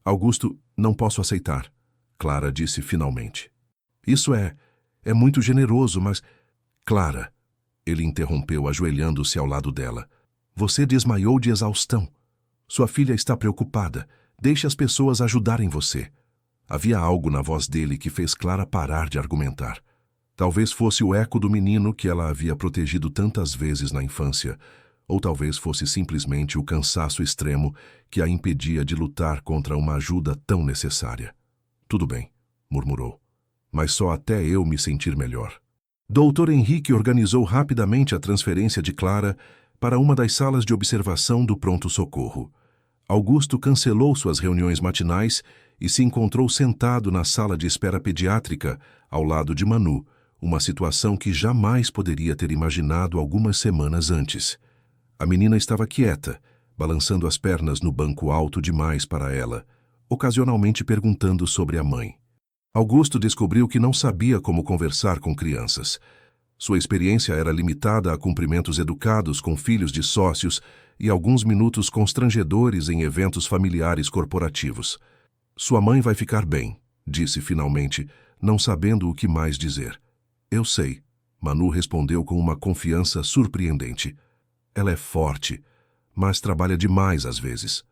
Augusto, não posso aceitar, Clara disse finalmente. Isso é muito generoso, mas... Clara, ele interrompeu, ajoelhando-se ao lado dela. Você desmaiou de exaustão. Sua filha está preocupada. Deixe as pessoas ajudarem você. Havia algo na voz dele que fez Clara parar de argumentar. Talvez fosse o eco do menino que ela havia protegido tantas vezes na infância, ou talvez fosse simplesmente o cansaço extremo que a impedia de lutar contra uma ajuda tão necessária. Tudo bem, murmurou, mas só até eu me sentir melhor. Dr. Henrique organizou rapidamente a transferência de Clara para uma das salas de observação do pronto-socorro. Augusto cancelou suas reuniões matinais e se encontrou sentado na sala de espera pediátrica, ao lado de Manu, uma situação que jamais poderia ter imaginado algumas semanas antes. A menina estava quieta, balançando as pernas no banco alto demais para ela, ocasionalmente perguntando sobre a mãe. Augusto descobriu que não sabia como conversar com crianças. Sua experiência era limitada a cumprimentos educados com filhos de sócios e alguns minutos constrangedores em eventos familiares corporativos. Sua mãe vai ficar bem, disse finalmente, não sabendo o que mais dizer. Eu sei, Manu respondeu com uma confiança surpreendente. Ela é forte, mas trabalha demais às vezes.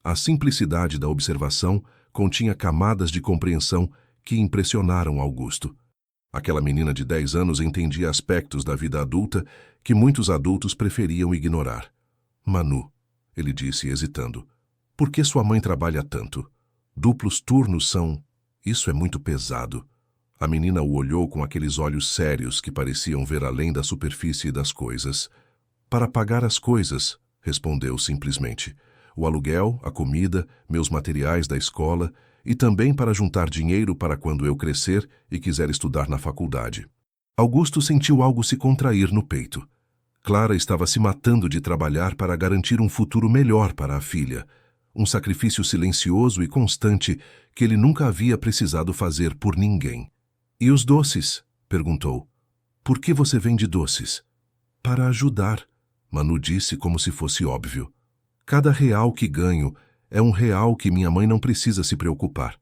A simplicidade da observação continha camadas de compreensão que impressionaram Augusto. Aquela menina de 10 anos entendia aspectos da vida adulta que muitos adultos preferiam ignorar. Manu, ele disse, hesitando, por que sua mãe trabalha tanto? Duplos turnos são... Isso é muito pesado. A menina o olhou com aqueles olhos sérios que pareciam ver além da superfície das coisas. Para pagar as coisas, respondeu simplesmente. O aluguel, a comida, meus materiais da escola e também para juntar dinheiro para quando eu crescer e quiser estudar na faculdade. Augusto sentiu algo se contrair no peito. Clara estava se matando de trabalhar para garantir um futuro melhor para a filha, um sacrifício silencioso e constante que ele nunca havia precisado fazer por ninguém. E os doces? Perguntou. Por que você vende doces? Para ajudar, Manu disse como se fosse óbvio. Cada real que ganho é um real que minha mãe não precisa se preocupar.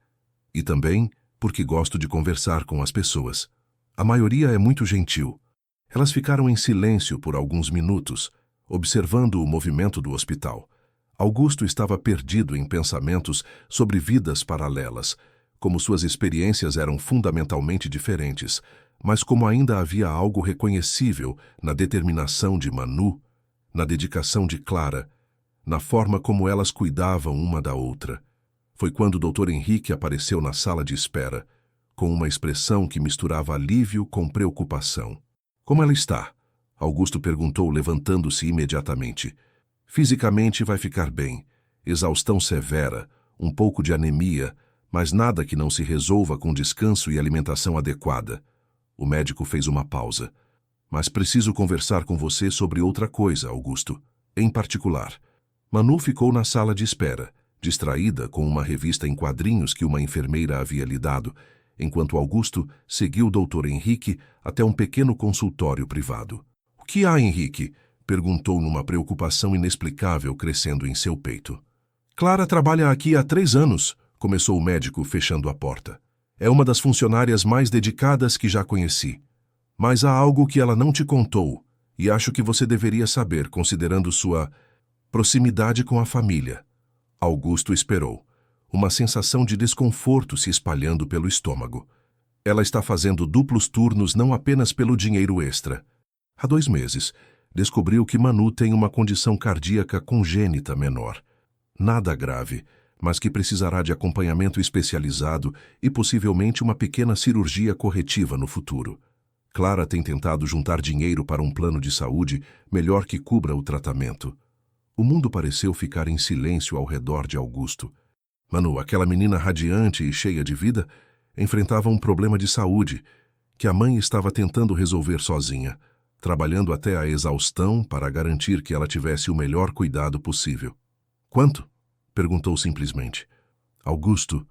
E também porque gosto de conversar com as pessoas. A maioria é muito gentil. Elas ficaram em silêncio por alguns minutos, observando o movimento do hospital. Augusto estava perdido em pensamentos sobre vidas paralelas, como suas experiências eram fundamentalmente diferentes, mas como ainda havia algo reconhecível na determinação de Manu, na dedicação de Clara, na forma como elas cuidavam uma da outra. Foi quando o Dr. Henrique apareceu na sala de espera, com uma expressão que misturava alívio com preocupação. Como ela está? Augusto perguntou, levantando-se imediatamente. Fisicamente vai ficar bem. Exaustão severa, um pouco de anemia, mas nada que não se resolva com descanso e alimentação adequada. O médico fez uma pausa. Mas preciso conversar com você sobre outra coisa, Augusto. Em particular. Manu ficou na sala de espera, distraída com uma revista em quadrinhos que uma enfermeira havia lhe dado, enquanto Augusto seguiu o Dr. Henrique até um pequeno consultório privado. — O que há, Henrique? — perguntou numa preocupação inexplicável crescendo em seu peito. — Clara trabalha aqui há 3 anos, começou o médico fechando a porta. É uma das funcionárias mais dedicadas que já conheci. Mas há algo que ela não te contou, e acho que você deveria saber, considerando sua proximidade com a família. Augusto esperou, uma sensação de desconforto se espalhando pelo estômago. Ela está fazendo duplos turnos não apenas pelo dinheiro extra. Há 2 meses, descobriu que Manu tem uma condição cardíaca congênita menor. Nada grave, mas que precisará de acompanhamento especializado e possivelmente uma pequena cirurgia corretiva no futuro. Clara tem tentado juntar dinheiro para um plano de saúde melhor que cubra o tratamento. O mundo pareceu ficar em silêncio ao redor de Augusto. Manu, aquela menina radiante e cheia de vida, enfrentava um problema de saúde que a mãe estava tentando resolver sozinha, trabalhando até a exaustão para garantir que ela tivesse o melhor cuidado possível. Quanto? Perguntou simplesmente. Augusto,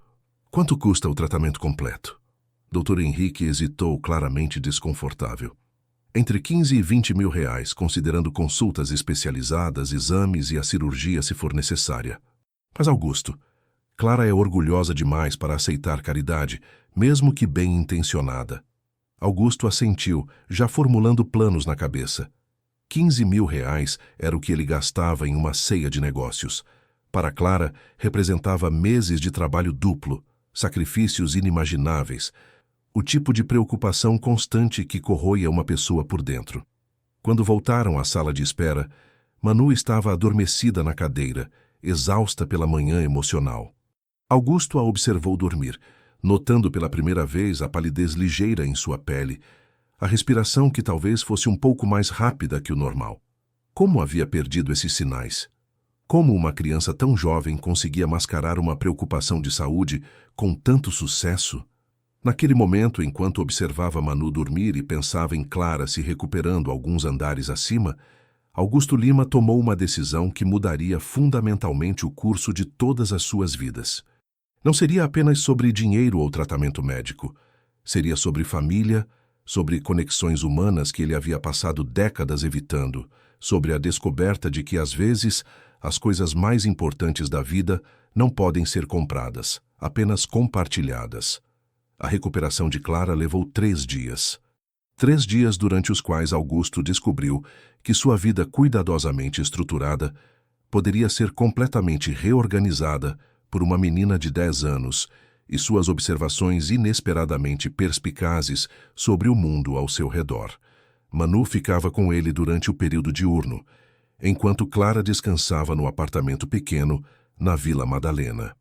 quanto custa o tratamento completo? Dr. Henrique hesitou, claramente desconfortável. Entre 15 e 20 mil reais, considerando consultas especializadas, exames e a cirurgia se for necessária. Mas Augusto, Clara é orgulhosa demais para aceitar caridade, mesmo que bem intencionada. Augusto assentiu, já formulando planos na cabeça. 15 mil reais era o que ele gastava em uma ceia de negócios. Para Clara, representava meses de trabalho duplo, sacrifícios inimagináveis, o tipo de preocupação constante que corroia uma pessoa por dentro. Quando voltaram à sala de espera, Manu estava adormecida na cadeira, exausta pela manhã emocional. Augusto a observou dormir, notando pela primeira vez a palidez ligeira em sua pele, a respiração que talvez fosse um pouco mais rápida que o normal. Como havia perdido esses sinais? Como uma criança tão jovem conseguia mascarar uma preocupação de saúde com tanto sucesso? Naquele momento, enquanto observava Manu dormir e pensava em Clara se recuperando alguns andares acima, Augusto Lima tomou uma decisão que mudaria fundamentalmente o curso de todas as suas vidas. Não seria apenas sobre dinheiro ou tratamento médico. Seria sobre família, sobre conexões humanas que ele havia passado décadas evitando, sobre a descoberta de que, às vezes, as coisas mais importantes da vida não podem ser compradas, apenas compartilhadas. A recuperação de Clara levou 3 dias. 3 dias durante os quais Augusto descobriu que sua vida cuidadosamente estruturada poderia ser completamente reorganizada por uma menina de 10 anos e suas observações inesperadamente perspicazes sobre o mundo ao seu redor. Manu ficava com ele durante o período diurno, enquanto Clara descansava no apartamento pequeno na Vila Madalena.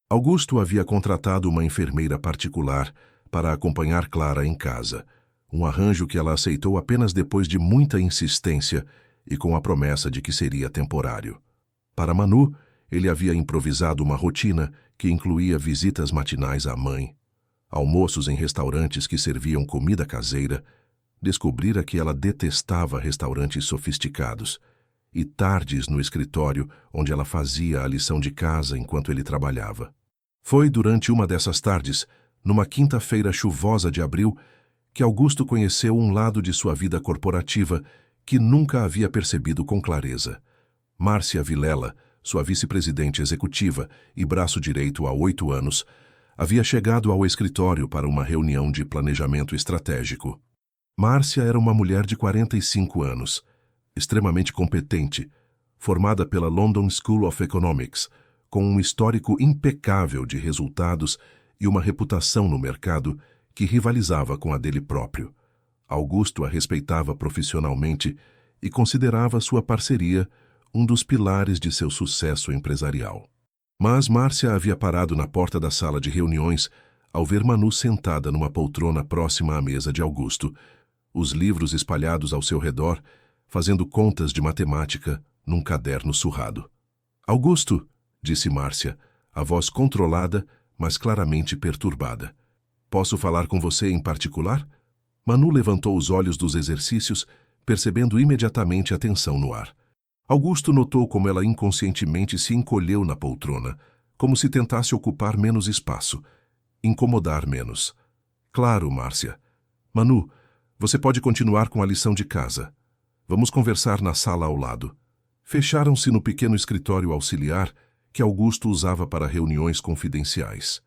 Augusto havia contratado uma enfermeira particular para acompanhar Clara em casa, um arranjo que ela aceitou apenas depois de muita insistência e com a promessa de que seria temporário. Para Manu, ele havia improvisado uma rotina que incluía visitas matinais à mãe, almoços em restaurantes que serviam comida caseira, descobrira que ela detestava restaurantes sofisticados, e tardes no escritório onde ela fazia a lição de casa enquanto ele trabalhava. Foi durante uma dessas tardes, numa quinta-feira chuvosa de abril, que Augusto conheceu um lado de sua vida corporativa que nunca havia percebido com clareza. Márcia Vilela, sua vice-presidente executiva e braço direito há 8 anos, havia chegado ao escritório para uma reunião de planejamento estratégico. Márcia era uma mulher de 45 anos, extremamente competente, formada pela London School of Economics, com um histórico impecável de resultados e uma reputação no mercado que rivalizava com a dele próprio. Augusto a respeitava profissionalmente e considerava sua parceria um dos pilares de seu sucesso empresarial. Mas Márcia havia parado na porta da sala de reuniões ao ver Manu sentada numa poltrona próxima à mesa de Augusto, os livros espalhados ao seu redor, fazendo contas de matemática num caderno surrado. "Augusto", disse Márcia, a voz controlada, mas claramente perturbada. "Posso falar com você em particular?" Manu levantou os olhos dos exercícios, percebendo imediatamente a tensão no ar. Augusto notou como ela inconscientemente se encolheu na poltrona, como se tentasse ocupar menos espaço, incomodar menos. "Claro, Márcia. Manu, você pode continuar com a lição de casa. Vamos conversar na sala ao lado." Fecharam-se no pequeno escritório auxiliar que Augusto usava para reuniões confidenciais.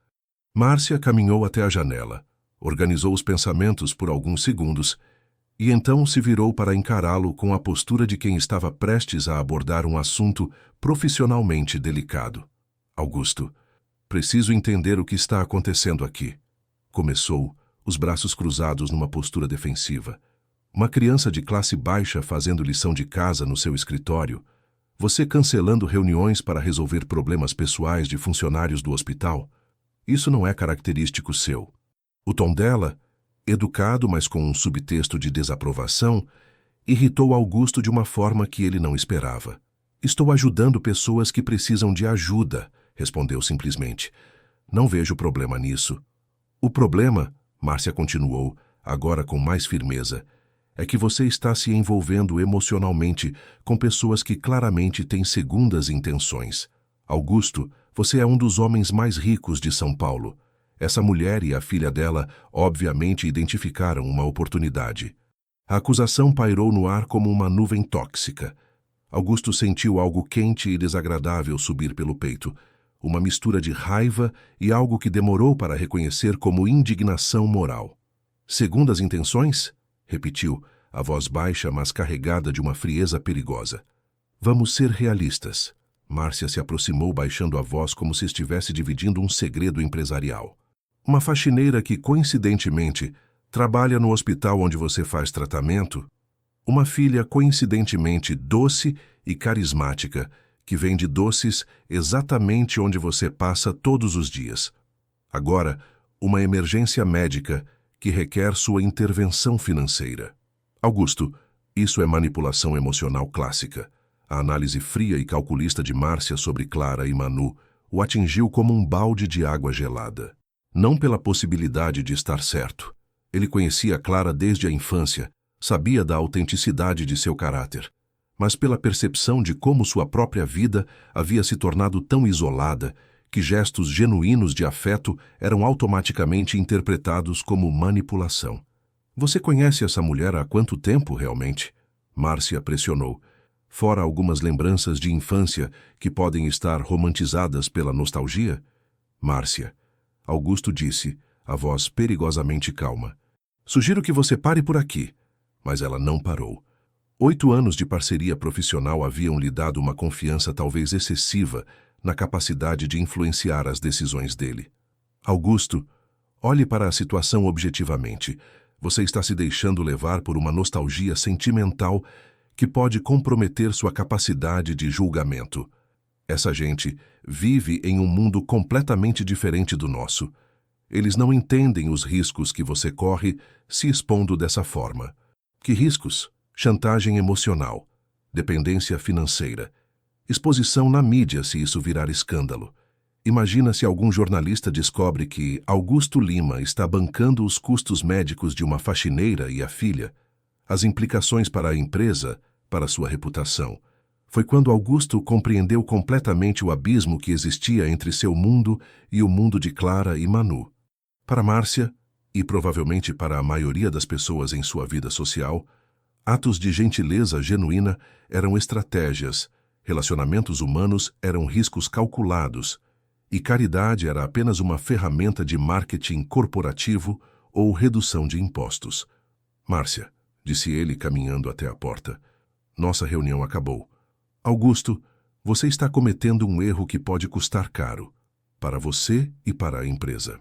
Márcia caminhou até a janela, organizou os pensamentos por alguns segundos e então se virou para encará-lo com a postura de quem estava prestes a abordar um assunto profissionalmente delicado. "Augusto, preciso entender o que está acontecendo aqui", começou, os braços cruzados numa postura defensiva. Uma criança de classe baixa fazendo lição de casa no seu escritório. Você cancelando reuniões para resolver problemas pessoais de funcionários do hospital. Isso não é característico seu. O tom dela, educado, mas com um subtexto de desaprovação, irritou Augusto de uma forma que ele não esperava. Estou ajudando pessoas que precisam de ajuda, respondeu simplesmente. Não vejo problema nisso. O problema, Márcia continuou, agora com mais firmeza, é que você está se envolvendo emocionalmente com pessoas que claramente têm segundas intenções. Augusto, você é um dos homens mais ricos de São Paulo. Essa mulher e a filha dela obviamente identificaram uma oportunidade. A acusação pairou no ar como uma nuvem tóxica. Augusto sentiu algo quente e desagradável subir pelo peito, uma mistura de raiva e algo que demorou para reconhecer como indignação moral. Segundas intenções? Repetiu, a voz baixa, mas carregada de uma frieza perigosa. Vamos ser realistas. Márcia se aproximou baixando a voz como se estivesse dividindo um segredo empresarial. Uma faxineira que, coincidentemente, trabalha no hospital onde você faz tratamento. Uma filha coincidentemente doce e carismática, que vende doces exatamente onde você passa todos os dias. Agora, uma emergência médica que requer sua intervenção financeira. Augusto, isso é manipulação emocional clássica. A análise fria e calculista de Márcia sobre Clara e Manu o atingiu como um balde de água gelada. Não pela possibilidade de estar certo. Ele conhecia Clara desde a infância, sabia da autenticidade de seu caráter, mas pela percepção de como sua própria vida havia se tornado tão isolada que gestos genuínos de afeto eram automaticamente interpretados como manipulação. Você conhece essa mulher há quanto tempo, realmente? Márcia pressionou. Fora algumas lembranças de infância que podem estar romantizadas pela nostalgia? Márcia. Augusto disse, a voz perigosamente calma. Sugiro que você pare por aqui. Mas ela não parou. 8 anos de parceria profissional haviam lhe dado uma confiança talvez excessiva na capacidade de influenciar as decisões dele. Augusto, olhe para a situação objetivamente. Você está se deixando levar por uma nostalgia sentimental que pode comprometer sua capacidade de julgamento. Essa gente vive em um mundo completamente diferente do nosso. Eles não entendem os riscos que você corre se expondo dessa forma. Que riscos? Chantagem emocional, dependência financeira, exposição na mídia se isso virar escândalo. Imagina se algum jornalista descobre que Augusto Lima está bancando os custos médicos de uma faxineira e a filha. As implicações para a empresa, para sua reputação. Foi quando Augusto compreendeu completamente o abismo que existia entre seu mundo e o mundo de Clara e Manu. Para Márcia, e provavelmente para a maioria das pessoas em sua vida social, atos de gentileza genuína eram estratégias, relacionamentos humanos eram riscos calculados, e caridade era apenas uma ferramenta de marketing corporativo ou redução de impostos. Márcia, disse ele caminhando até a porta, nossa reunião acabou. Augusto, você está cometendo um erro que pode custar caro, para você e para a empresa.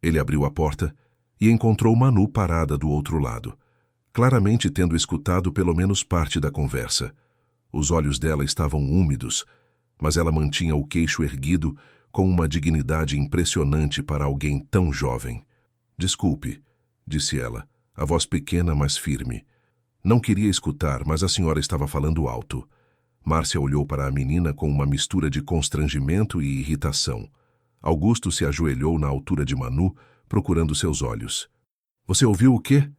Ele abriu a porta e encontrou Manu parada do outro lado, claramente tendo escutado pelo menos parte da conversa. Os olhos dela estavam úmidos, mas ela mantinha o queixo erguido com uma dignidade impressionante para alguém tão jovem. Desculpe, disse ela, a voz pequena, mas firme. Não queria escutar, mas a senhora estava falando alto. Márcia olhou para a menina com uma mistura de constrangimento e irritação. Augusto se ajoelhou na altura de Manu, procurando seus olhos. Você ouviu o quê?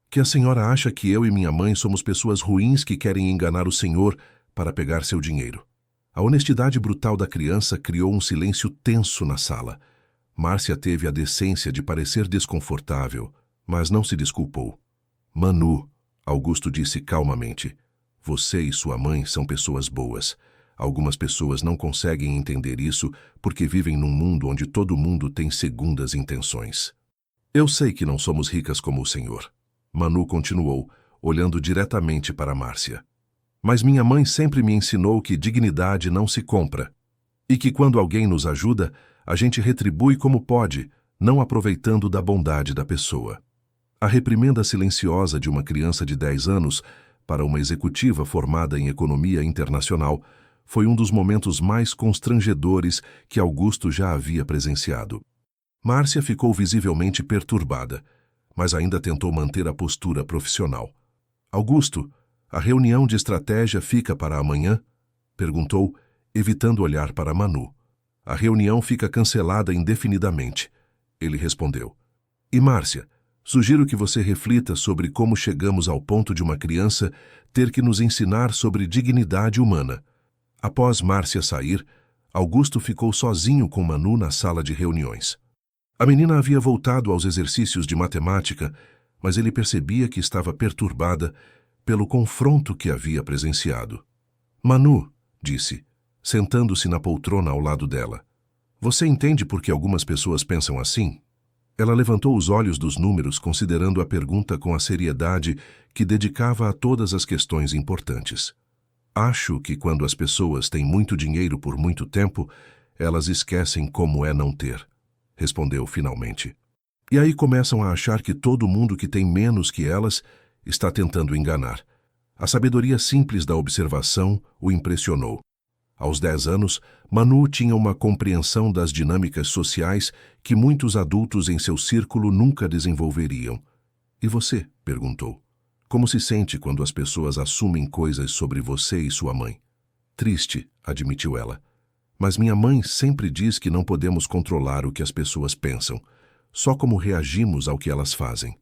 Que a senhora acha que eu e minha mãe somos pessoas ruins que querem enganar o senhor para pegar seu dinheiro. A honestidade brutal da criança criou um silêncio tenso na sala. Márcia teve a decência de parecer desconfortável, mas não se desculpou. Manu, Augusto disse calmamente, você e sua mãe são pessoas boas. Algumas pessoas não conseguem entender isso porque vivem num mundo onde todo mundo tem segundas intenções. Eu sei que não somos ricas como o senhor. Manu continuou, olhando diretamente para Márcia. Mas minha mãe sempre me ensinou que dignidade não se compra. E que quando alguém nos ajuda, a gente retribui como pode, não aproveitando da bondade da pessoa. A reprimenda silenciosa de uma criança de 10 anos para uma executiva formada em economia internacional foi um dos momentos mais constrangedores que Augusto já havia presenciado. Márcia ficou visivelmente perturbada, mas ainda tentou manter a postura profissional. Augusto, a reunião de estratégia fica para amanhã? Perguntou, evitando olhar para Manu. A reunião fica cancelada indefinidamente. Ele respondeu. E Márcia, sugiro que você reflita sobre como chegamos ao ponto de uma criança ter que nos ensinar sobre dignidade humana. Após Márcia sair, Augusto ficou sozinho com Manu na sala de reuniões. A menina havia voltado aos exercícios de matemática, mas ele percebia que estava perturbada pelo confronto que havia presenciado. Manu, disse, sentando-se na poltrona ao lado dela. Você entende por que algumas pessoas pensam assim? Ela levantou os olhos dos números, considerando a pergunta com a seriedade que dedicava a todas as questões importantes. Acho que quando as pessoas têm muito dinheiro por muito tempo, elas esquecem como é não ter, respondeu finalmente. E aí começam a achar que todo mundo que tem menos que elas está tentando enganar. A sabedoria simples da observação o impressionou. Aos 10 anos, Manu tinha uma compreensão das dinâmicas sociais que muitos adultos em seu círculo nunca desenvolveriam. E você? Perguntou. Como se sente quando as pessoas assumem coisas sobre você e sua mãe? Triste, admitiu ela. Mas minha mãe sempre diz que não podemos controlar o que as pessoas pensam, só como reagimos ao que elas fazem.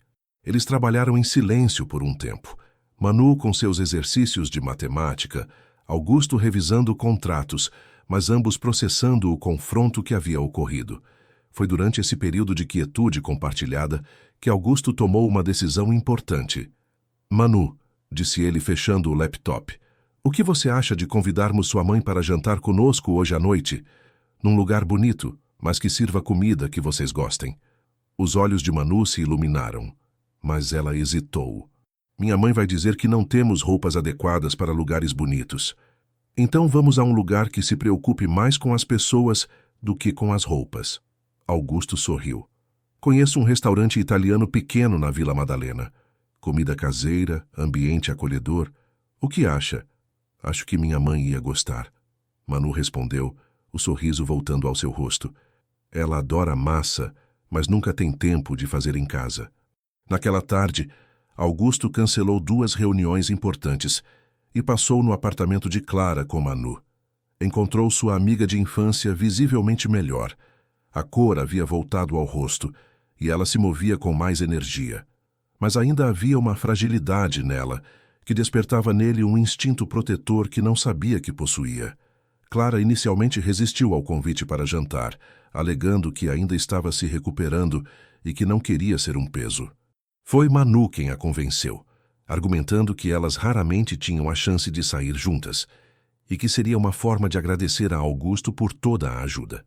Eles trabalharam em silêncio por um tempo. Manu com seus exercícios de matemática, Augusto revisando contratos, mas ambos processando o confronto que havia ocorrido. Foi durante esse período de quietude compartilhada que Augusto tomou uma decisão importante. Manu, disse ele fechando o laptop, o que você acha de convidarmos sua mãe para jantar conosco hoje à noite? Num lugar bonito, mas que sirva comida que vocês gostem. Os olhos de Manu se iluminaram, mas ela hesitou. Minha mãe vai dizer que não temos roupas adequadas para lugares bonitos. Então vamos a um lugar que se preocupe mais com as pessoas do que com as roupas. Augusto sorriu. Conheço um restaurante italiano pequeno na Vila Madalena. Comida caseira, ambiente acolhedor. O que acha? Acho que minha mãe ia gostar. Manu respondeu, o sorriso voltando ao seu rosto. Ela adora massa, mas nunca tem tempo de fazer em casa. Naquela tarde, Augusto cancelou 2 reuniões importantes e passou no apartamento de Clara com Manu. Encontrou sua amiga de infância visivelmente melhor. A cor havia voltado ao rosto e ela se movia com mais energia. Mas ainda havia uma fragilidade nela, que despertava nele um instinto protetor que não sabia que possuía. Clara inicialmente resistiu ao convite para jantar, alegando que ainda estava se recuperando e que não queria ser um peso. Foi Manu quem a convenceu, argumentando que elas raramente tinham a chance de sair juntas, e que seria uma forma de agradecer a Augusto por toda a ajuda.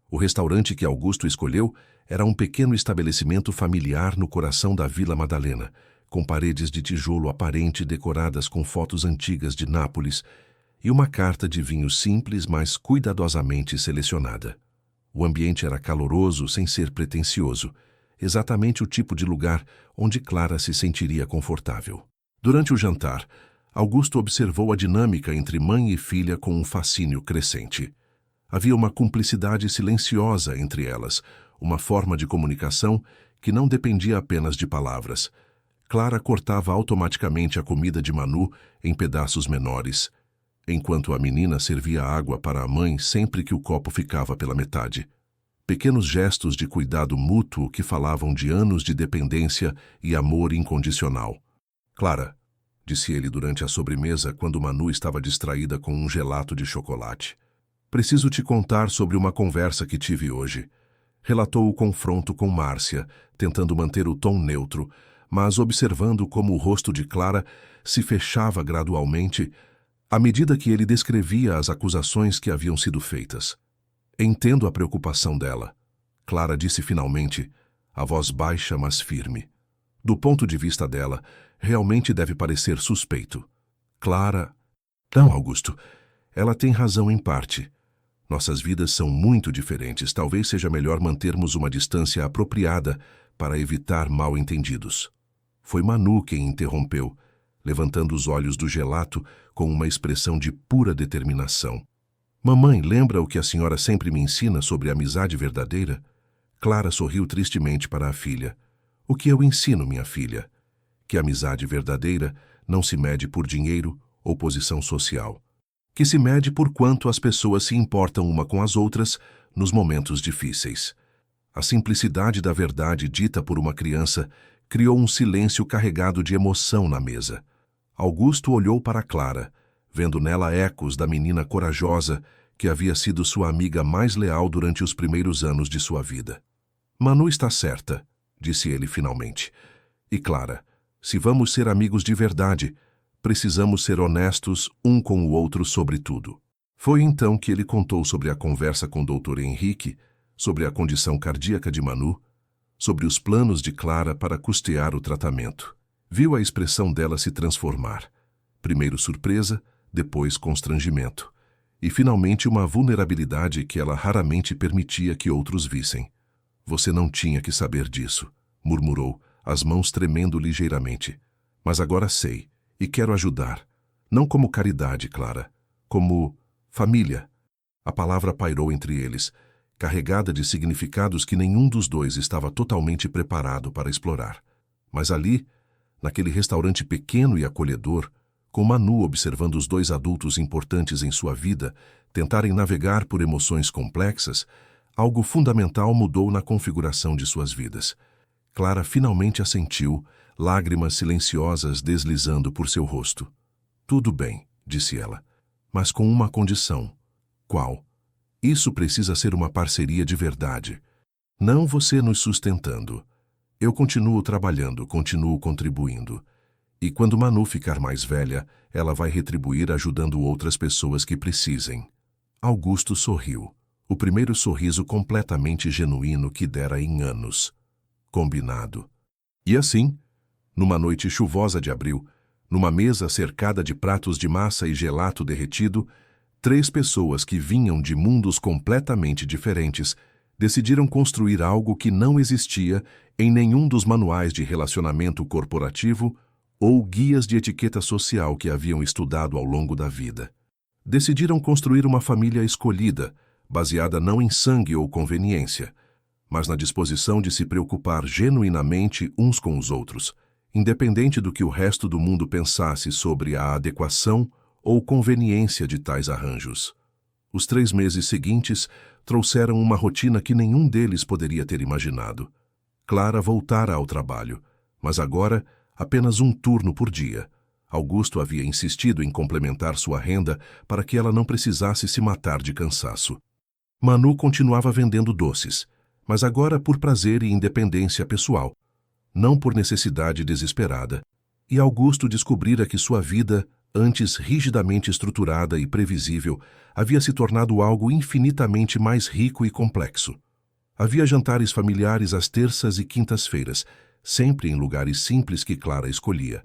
O restaurante que Augusto escolheu era um pequeno estabelecimento familiar no coração da Vila Madalena, com paredes de tijolo aparente decoradas com fotos antigas de Nápoles e uma carta de vinho simples, mas cuidadosamente selecionada. O ambiente era caloroso sem ser pretensioso, exatamente o tipo de lugar onde Clara se sentiria confortável. Durante o jantar, Augusto observou a dinâmica entre mãe e filha com um fascínio crescente. Havia uma cumplicidade silenciosa entre elas, uma forma de comunicação que não dependia apenas de palavras. Clara cortava automaticamente a comida de Manu em pedaços menores, enquanto a menina servia água para a mãe sempre que o copo ficava pela metade. Pequenos gestos de cuidado mútuo que falavam de anos de dependência e amor incondicional. Clara, disse ele durante a sobremesa quando Manu estava distraída com um gelato de chocolate. Preciso te contar sobre uma conversa que tive hoje. Relatou o confronto com Márcia, tentando manter o tom neutro, mas observando como o rosto de Clara se fechava gradualmente à medida que ele descrevia as acusações que haviam sido feitas. Entendo a preocupação dela, Clara disse finalmente, a voz baixa mas firme. Do ponto de vista dela, realmente deve parecer suspeito. Clara... Não, Augusto, ela tem razão em parte. Nossas vidas são muito diferentes. Talvez seja melhor mantermos uma distância apropriada para evitar mal-entendidos. Foi Manu quem interrompeu, levantando os olhos do gelato com uma expressão de pura determinação. Mamãe, lembra o que a senhora sempre me ensina sobre a amizade verdadeira? Clara sorriu tristemente para a filha. O que eu ensino, minha filha? Que a amizade verdadeira não se mede por dinheiro ou posição social. Que se mede por quanto as pessoas se importam uma com as outras nos momentos difíceis. A simplicidade da verdade dita por uma criança criou um silêncio carregado de emoção na mesa. Augusto olhou para Clara, vendo nela ecos da menina corajosa que havia sido sua amiga mais leal durante os primeiros anos de sua vida. Manu está certa, disse ele finalmente. E Clara, se vamos ser amigos de verdade, precisamos ser honestos um com o outro sobre tudo. Foi então que ele contou sobre a conversa com o Dr. Henrique, sobre a condição cardíaca de Manu, sobre os planos de Clara para custear o tratamento. Viu a expressão dela se transformar. Primeiro surpresa, depois constrangimento. E finalmente uma vulnerabilidade que ela raramente permitia que outros vissem. Você não tinha que saber disso, murmurou, as mãos tremendo ligeiramente. Mas agora sei, e quero ajudar. Não como caridade, Clara, como família. A palavra pairou entre eles, carregada de significados que nenhum dos dois estava totalmente preparado para explorar. Mas ali, naquele restaurante pequeno e acolhedor, com Manu observando os dois adultos importantes em sua vida tentarem navegar por emoções complexas, algo fundamental mudou na configuração de suas vidas. Clara finalmente assentiu, lágrimas silenciosas deslizando por seu rosto. Tudo bem, disse ela, mas com uma condição. Qual? Isso precisa ser uma parceria de verdade. Não você nos sustentando. Eu continuo trabalhando, continuo contribuindo. E quando Manu ficar mais velha, ela vai retribuir ajudando outras pessoas que precisem. Augusto sorriu. O primeiro sorriso completamente genuíno que dera em anos. Combinado. E assim, numa noite chuvosa de abril, numa mesa cercada de pratos de massa e gelato derretido, 3 pessoas que vinham de mundos completamente diferentes decidiram construir algo que não existia em nenhum dos manuais de relacionamento corporativo ou guias de etiqueta social que haviam estudado ao longo da vida. Decidiram construir uma família escolhida, baseada não em sangue ou conveniência, mas na disposição de se preocupar genuinamente uns com os outros, independente do que o resto do mundo pensasse sobre a adequação ou conveniência de tais arranjos. Os 3 meses seguintes trouxeram uma rotina que nenhum deles poderia ter imaginado. Clara voltara ao trabalho, mas agora apenas um turno por dia. Augusto havia insistido em complementar sua renda para que ela não precisasse se matar de cansaço. Manu continuava vendendo doces, mas agora por prazer e independência pessoal, não por necessidade desesperada. E Augusto descobrira que sua vida, antes rigidamente estruturada e previsível, havia se tornado algo infinitamente mais rico e complexo. Havia jantares familiares às terças e quintas-feiras, sempre em lugares simples que Clara escolhia.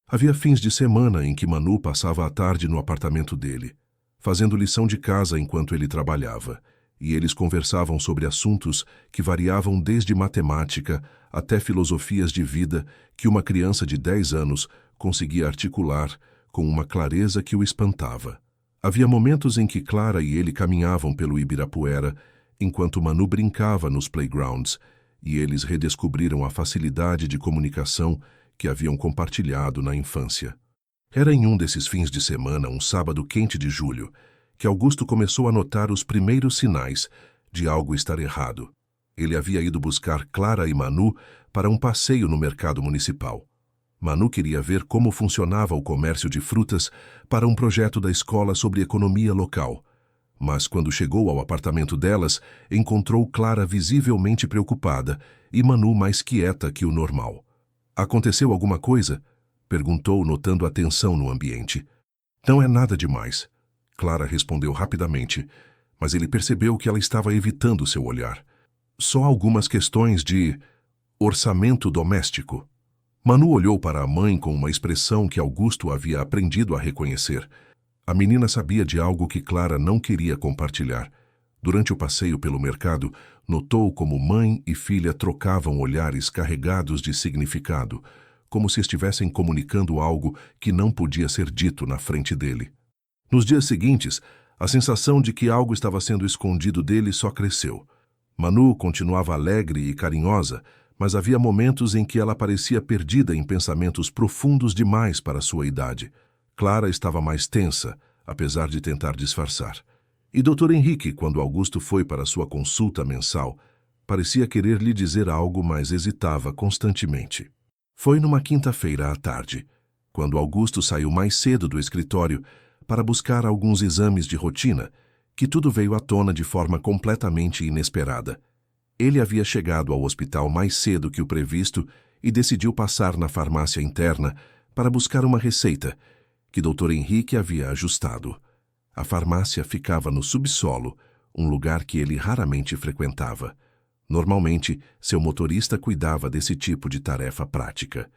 Havia fins de semana em que Manu passava a tarde no apartamento dele, fazendo lição de casa enquanto ele trabalhava, e eles conversavam sobre assuntos que variavam desde matemática até filosofias de vida que uma criança de 10 anos conseguia articular com uma clareza que o espantava. Havia momentos em que Clara e ele caminhavam pelo Ibirapuera, enquanto Manu brincava nos playgrounds, e eles redescobriram a facilidade de comunicação que haviam compartilhado na infância. Era em um desses fins de semana, um sábado quente de julho, que Augusto começou a notar os primeiros sinais de algo estar errado. Ele havia ido buscar Clara e Manu para um passeio no mercado municipal. Manu queria ver como funcionava o comércio de frutas para um projeto da escola sobre economia local. Mas quando chegou ao apartamento delas, encontrou Clara visivelmente preocupada e Manu mais quieta que o normal. Aconteceu alguma coisa? Perguntou, notando a tensão no ambiente. Não é nada demais. Clara respondeu rapidamente, mas ele percebeu que ela estava evitando seu olhar. Só algumas questões de orçamento doméstico. Manu olhou para a mãe com uma expressão que Augusto havia aprendido a reconhecer. A menina sabia de algo que Clara não queria compartilhar, Durante o passeio pelo mercado, notou como mãe e filha trocavam olhares carregados de significado, como se estivessem comunicando algo que não podia ser dito na frente dele. Nos dias seguintes, a sensação de que algo estava sendo escondido dele só cresceu. Manu continuava alegre e carinhosa, mas havia momentos em que ela parecia perdida em pensamentos profundos demais para sua idade. Clara estava mais tensa, apesar de tentar disfarçar. E Dr. Henrique, quando Augusto foi para sua consulta mensal, parecia querer lhe dizer algo, mas hesitava constantemente. Foi numa quinta-feira à tarde, quando Augusto saiu mais cedo do escritório para buscar alguns exames de rotina, que tudo veio à tona de forma completamente inesperada. Ele havia chegado ao hospital mais cedo que o previsto e decidiu passar na farmácia interna para buscar uma receita que Dr. Henrique havia ajustado. A farmácia ficava no subsolo, um lugar que ele raramente frequentava. Normalmente, seu motorista cuidava desse tipo de tarefa prática.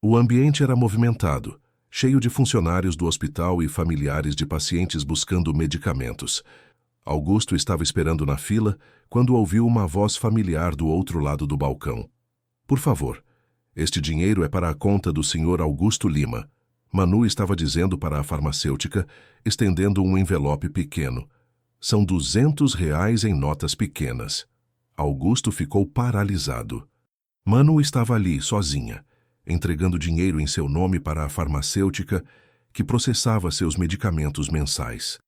O ambiente era movimentado, cheio de funcionários do hospital e familiares de pacientes buscando medicamentos. Augusto estava esperando na fila quando ouviu uma voz familiar do outro lado do balcão. Por favor, este dinheiro é para a conta do Sr. Augusto Lima. Manu estava dizendo para a farmacêutica, estendendo um envelope pequeno. São R$ 200 em notas pequenas. Augusto ficou paralisado. Manu estava ali, sozinha, entregando dinheiro em seu nome para a farmacêutica, que processava seus medicamentos mensais.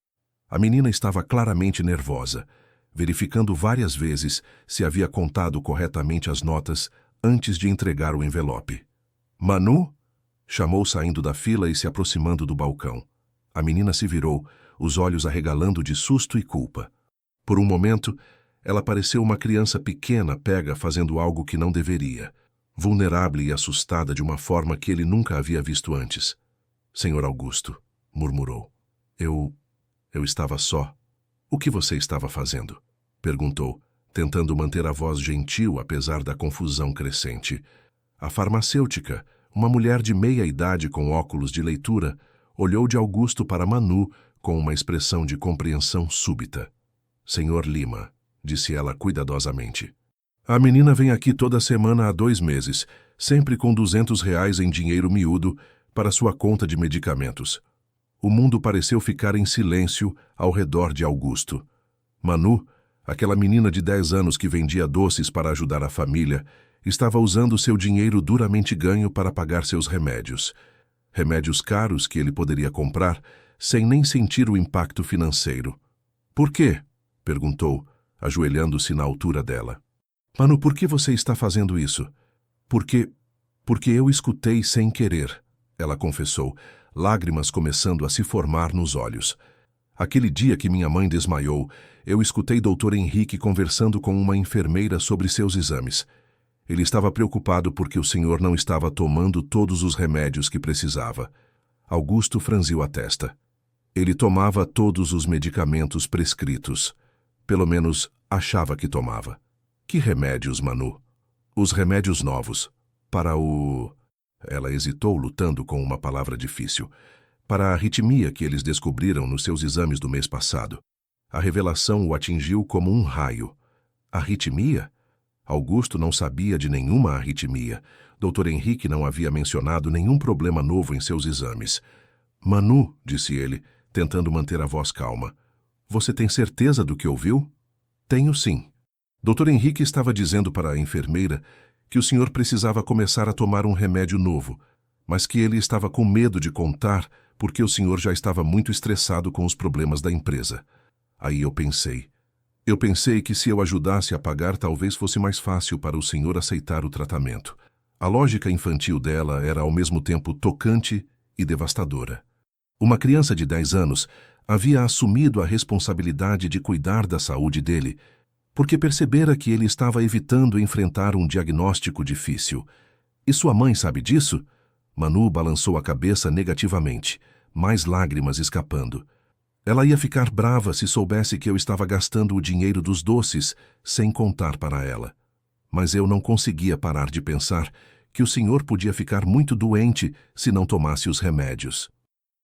A menina estava claramente nervosa, verificando várias vezes se havia contado corretamente as notas antes de entregar o envelope. Manu? Chamou saindo da fila e se aproximando do balcão. A menina se virou, os olhos arregalando de susto e culpa. Por um momento, ela pareceu uma criança pequena pega fazendo algo que não deveria, vulnerável e assustada de uma forma que ele nunca havia visto antes. Senhor Augusto, murmurou. Eu estava só. O que você estava fazendo? Perguntou, tentando manter a voz gentil apesar da confusão crescente. A farmacêutica, uma mulher de meia idade com óculos de leitura, olhou de Augusto para Manu com uma expressão de compreensão súbita. Senhor Lima, disse ela cuidadosamente. A menina vem aqui toda semana há 2 meses, sempre com R$ 200 em dinheiro miúdo para sua conta de medicamentos. O mundo pareceu ficar em silêncio ao redor de Augusto. Manu, aquela menina de 10 anos que vendia doces para ajudar a família, estava usando seu dinheiro duramente ganho para pagar seus remédios. Remédios caros que ele poderia comprar sem nem sentir o impacto financeiro. Por quê? Perguntou, ajoelhando-se na altura dela. Manu, por que você está fazendo isso? Porque eu escutei sem querer, ela confessou, lágrimas começando a se formar nos olhos. Aquele dia que minha mãe desmaiou, eu escutei Dr. Henrique conversando com uma enfermeira sobre seus exames. Ele estava preocupado porque o senhor não estava tomando todos os remédios que precisava. Augusto franziu a testa. Ele tomava todos os medicamentos prescritos. Pelo menos achava que tomava. Que remédios, Manu? Os remédios novos. Para o... Ela hesitou, lutando com uma palavra difícil. Para a arritmia que eles descobriram nos seus exames do mês passado. A revelação o atingiu como um raio. Arritmia? Augusto não sabia de nenhuma arritmia. Dr. Henrique não havia mencionado nenhum problema novo em seus exames. Manu, disse ele, tentando manter a voz calma. Você tem certeza do que ouviu? Tenho sim. Dr. Henrique estava dizendo para a enfermeira que o senhor precisava começar a tomar um remédio novo, mas que ele estava com medo de contar porque o senhor já estava muito estressado com os problemas da empresa. Aí eu pensei que se eu ajudasse a pagar talvez fosse mais fácil para o senhor aceitar o tratamento. A lógica infantil dela era ao mesmo tempo tocante e devastadora. Uma criança de 10 anos havia assumido a responsabilidade de cuidar da saúde dele, porque percebera que ele estava evitando enfrentar um diagnóstico difícil. E sua mãe sabe disso? Manu balançou a cabeça negativamente, mais lágrimas escapando. Ela ia ficar brava se soubesse que eu estava gastando o dinheiro dos doces sem contar para ela. Mas eu não conseguia parar de pensar que o senhor podia ficar muito doente se não tomasse os remédios.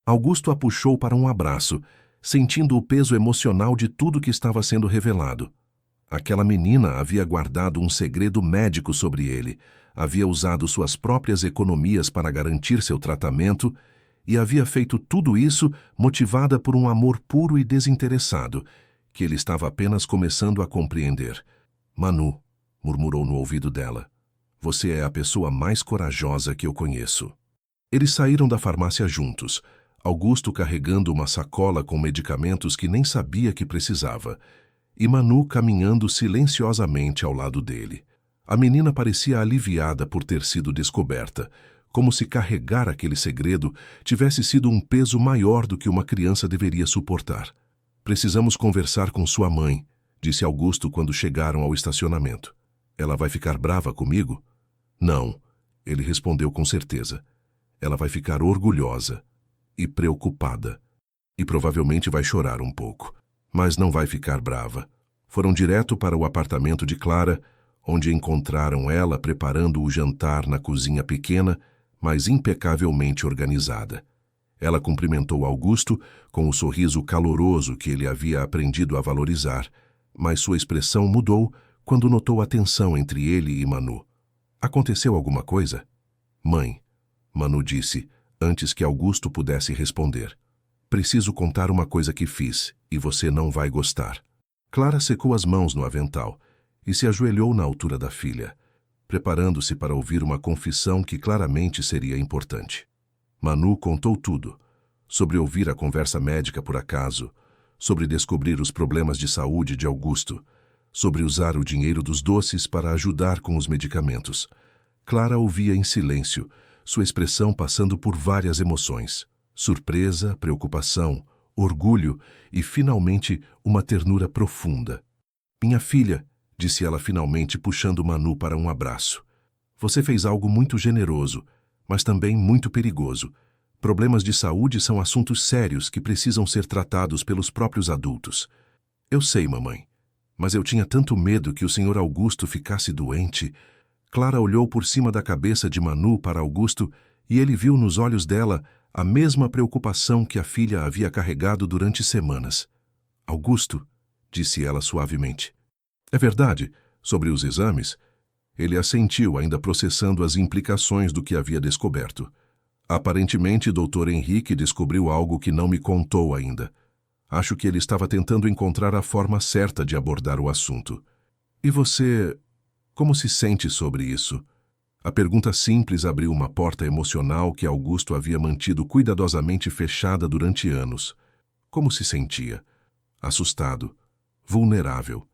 Augusto a puxou para um abraço, sentindo o peso emocional de tudo que estava sendo revelado. Aquela menina havia guardado um segredo médico sobre ele, havia usado suas próprias economias para garantir seu tratamento e havia feito tudo isso motivada por um amor puro e desinteressado, que ele estava apenas começando a compreender. Manu, murmurou no ouvido dela, você é a pessoa mais corajosa que eu conheço. Eles saíram da farmácia juntos, Augusto carregando uma sacola com medicamentos que nem sabia que precisava, e Manu caminhando silenciosamente ao lado dele. A menina parecia aliviada por ter sido descoberta, como se carregar aquele segredo tivesse sido um peso maior do que uma criança deveria suportar. Precisamos conversar com sua mãe, disse Augusto quando chegaram ao estacionamento. Ela vai ficar brava comigo? Não, ele respondeu com certeza. Ela vai ficar orgulhosa e preocupada. E provavelmente vai chorar um pouco, mas não vai ficar brava. Foram direto para o apartamento de Clara, onde encontraram ela preparando o jantar na cozinha pequena, mas impecavelmente organizada. Ela cumprimentou Augusto com o sorriso caloroso que ele havia aprendido a valorizar, mas sua expressão mudou quando notou a tensão entre ele e Manu. Aconteceu alguma coisa? Mãe, Manu disse, antes que Augusto pudesse responder. Preciso contar uma coisa que fiz, e você não vai gostar. Clara secou as mãos no avental e se ajoelhou na altura da filha, preparando-se para ouvir uma confissão que claramente seria importante. Manu contou tudo, sobre ouvir a conversa médica por acaso, sobre descobrir os problemas de saúde de Augusto, sobre usar o dinheiro dos doces para ajudar com os medicamentos. Clara ouvia em silêncio, sua expressão passando por várias emoções: surpresa, preocupação, orgulho e, finalmente, uma ternura profunda. Minha filha, disse ela finalmente, puxando Manu para um abraço. Você fez algo muito generoso, mas também muito perigoso. Problemas de saúde são assuntos sérios que precisam ser tratados pelos próprios adultos. Eu sei, mamãe, mas eu tinha tanto medo que o Sr. Augusto ficasse doente. Clara olhou por cima da cabeça de Manu para Augusto e ele viu nos olhos dela a mesma preocupação que a filha havia carregado durante semanas. Augusto, disse ela suavemente. É verdade, sobre os exames? Ele assentiu, ainda processando as implicações do que havia descoberto. Aparentemente, Dr. Henrique descobriu algo que não me contou ainda. Acho que ele estava tentando encontrar a forma certa de abordar o assunto. E você, como se sente sobre isso? A pergunta simples abriu uma porta emocional que Augusto havia mantido cuidadosamente fechada durante anos. Como se sentia? Assustado, vulnerável,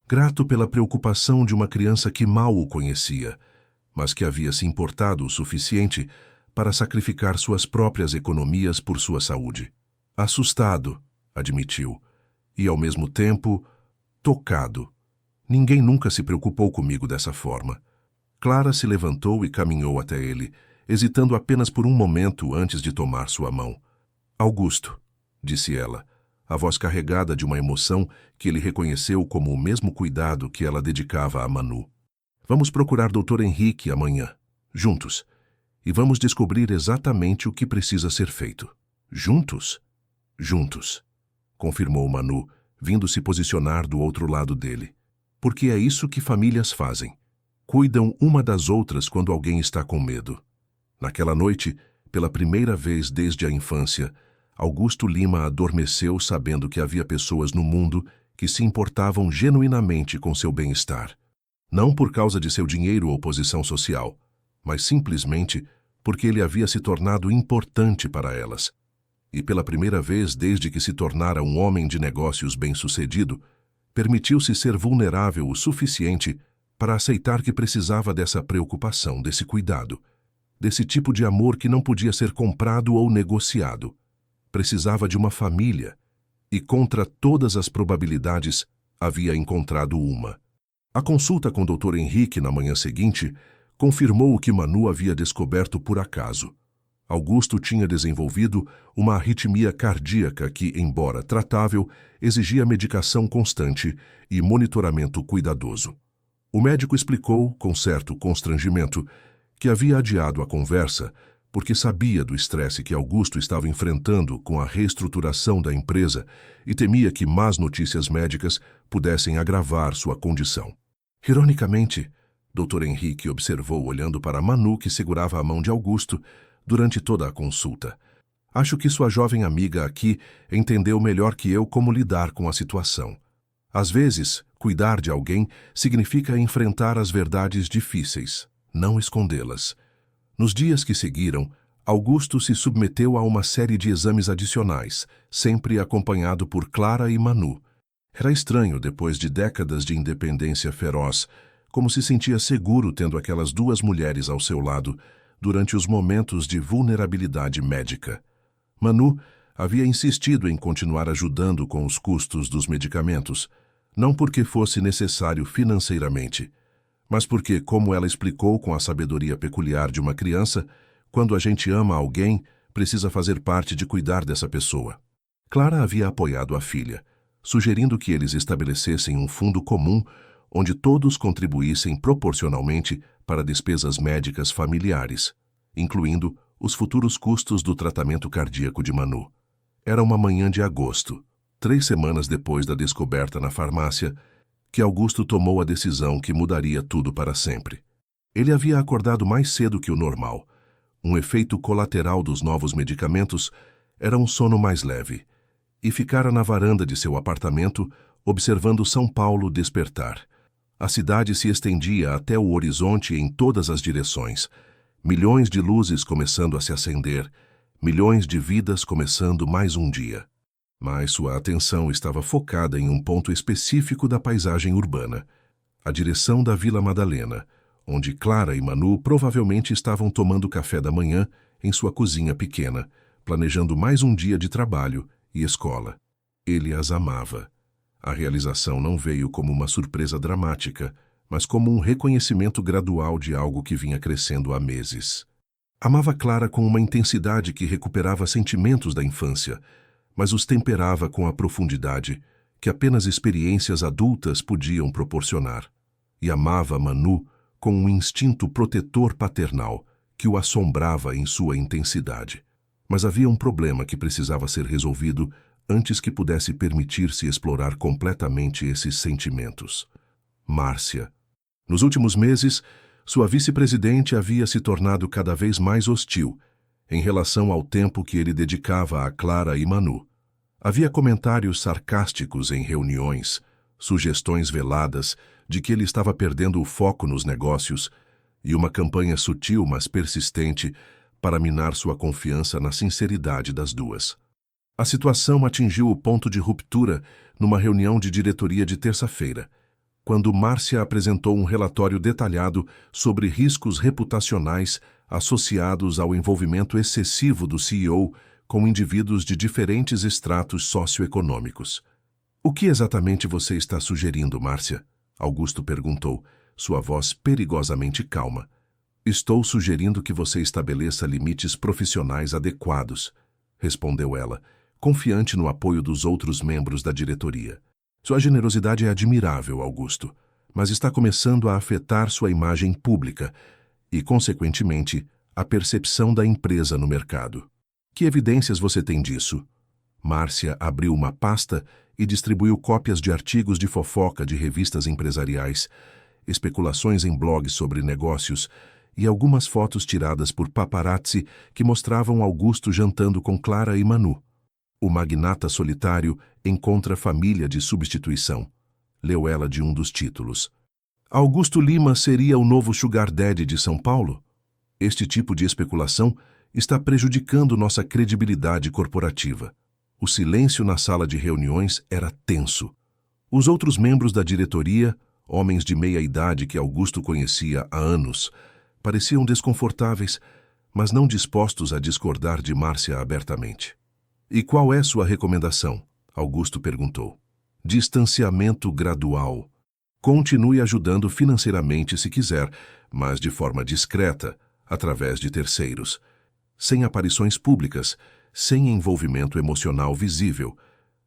grato pela preocupação de uma criança que mal o conhecia, mas que havia se importado o suficiente para sacrificar suas próprias economias por sua saúde. Assustado, admitiu, e ao mesmo tempo, tocado. Ninguém nunca se preocupou comigo dessa forma. Clara se levantou e caminhou até ele, hesitando apenas por um momento antes de tomar sua mão. Augusto, disse ela, a voz carregada de uma emoção que ele reconheceu como o mesmo cuidado que ela dedicava a Manu. Vamos procurar Dr. Henrique amanhã, juntos, e vamos descobrir exatamente o que precisa ser feito. Juntos? Juntos, confirmou Manu, vindo se posicionar do outro lado dele. Porque é isso que famílias fazem. Cuidam uma das outras quando alguém está com medo. Naquela noite, pela primeira vez desde a infância, Augusto Lima adormeceu sabendo que havia pessoas no mundo que se importavam genuinamente com seu bem-estar. Não por causa de seu dinheiro ou posição social, mas simplesmente porque ele havia se tornado importante para elas. E pela primeira vez desde que se tornara um homem de negócios bem-sucedido, permitiu-se ser vulnerável o suficiente para aceitar que precisava dessa preocupação, desse cuidado, desse tipo de amor que não podia ser comprado ou negociado. Precisava de uma família, e contra todas as probabilidades, havia encontrado uma. A consulta com o Dr. Henrique na manhã seguinte confirmou o que Manu havia descoberto por acaso. Augusto tinha desenvolvido uma arritmia cardíaca que, embora tratável, exigia medicação constante e monitoramento cuidadoso. O médico explicou, com certo constrangimento, que havia adiado a conversa porque sabia do estresse que Augusto estava enfrentando com a reestruturação da empresa e temia que más notícias médicas pudessem agravar sua condição. Ironicamente, Dr. Henrique observou olhando para Manu, que segurava a mão de Augusto durante toda a consulta. Acho que sua jovem amiga aqui entendeu melhor que eu como lidar com a situação. Às vezes, cuidar de alguém significa enfrentar as verdades difíceis, não escondê-las. Nos dias que seguiram, Augusto se submeteu a uma série de exames adicionais, sempre acompanhado por Clara e Manu. Era estranho, depois de décadas de independência feroz, como se sentia seguro tendo aquelas duas mulheres ao seu lado durante os momentos de vulnerabilidade médica. Manu havia insistido em continuar ajudando com os custos dos medicamentos, não porque fosse necessário financeiramente, mas porque, como ela explicou com a sabedoria peculiar de uma criança, quando a gente ama alguém, precisa fazer parte de cuidar dessa pessoa. Clara havia apoiado a filha, sugerindo que eles estabelecessem um fundo comum onde todos contribuíssem proporcionalmente para despesas médicas familiares, incluindo os futuros custos do tratamento cardíaco de Manu. Era uma manhã de agosto, 3 semanas depois da descoberta na farmácia, que Augusto tomou a decisão que mudaria tudo para sempre. Ele havia acordado mais cedo que o normal. Um efeito colateral dos novos medicamentos era um sono mais leve, e ficara na varanda de seu apartamento, observando São Paulo despertar. A cidade se estendia até o horizonte em todas as direções, milhões de luzes começando a se acender, milhões de vidas começando mais um dia. Mas sua atenção estava focada em um ponto específico da paisagem urbana, a direção da Vila Madalena, onde Clara e Manu provavelmente estavam tomando café da manhã em sua cozinha pequena, planejando mais um dia de trabalho e escola. Ele as amava. A realização não veio como uma surpresa dramática, mas como um reconhecimento gradual de algo que vinha crescendo há meses. Amava Clara com uma intensidade que recuperava sentimentos da infância, mas os temperava com a profundidade que apenas experiências adultas podiam proporcionar. E amava Manu com um instinto protetor paternal que o assombrava em sua intensidade. Mas havia um problema que precisava ser resolvido antes que pudesse permitir-se explorar completamente esses sentimentos. Márcia. Nos últimos meses, sua vice-presidente havia se tornado cada vez mais hostil em relação ao tempo que ele dedicava a Clara e Manu. Havia comentários sarcásticos em reuniões, sugestões veladas de que ele estava perdendo o foco nos negócios e uma campanha sutil, mas persistente, para minar sua confiança na sinceridade das duas. A situação atingiu o ponto de ruptura numa reunião de diretoria de terça-feira, quando Márcia apresentou um relatório detalhado sobre riscos reputacionais associados ao envolvimento excessivo do CEO com indivíduos de diferentes estratos socioeconômicos. "O que exatamente você está sugerindo, Márcia?" Augusto perguntou, sua voz perigosamente calma. "Estou sugerindo que você estabeleça limites profissionais adequados", respondeu ela, confiante no apoio dos outros membros da diretoria. "Sua generosidade é admirável, Augusto, mas está começando a afetar sua imagem pública e, consequentemente, a percepção da empresa no mercado. Que evidências você tem disso?" Márcia abriu uma pasta e distribuiu cópias de artigos de fofoca de revistas empresariais, especulações em blogs sobre negócios e algumas fotos tiradas por paparazzi que mostravam Augusto jantando com Clara e Manu. "O magnata solitário encontra família de substituição", leu ela de um dos títulos. Augusto Lima seria o novo sugar daddy de São Paulo? Este tipo de especulação está prejudicando nossa credibilidade corporativa. O silêncio na sala de reuniões era tenso. Os outros membros da diretoria, homens de meia idade que Augusto conhecia há anos, pareciam desconfortáveis, mas não dispostos a discordar de Márcia abertamente. "E qual é sua recomendação?" Augusto perguntou. "Distanciamento gradual. Continue ajudando financeiramente se quiser, mas de forma discreta, através de terceiros. Sem aparições públicas, sem envolvimento emocional visível.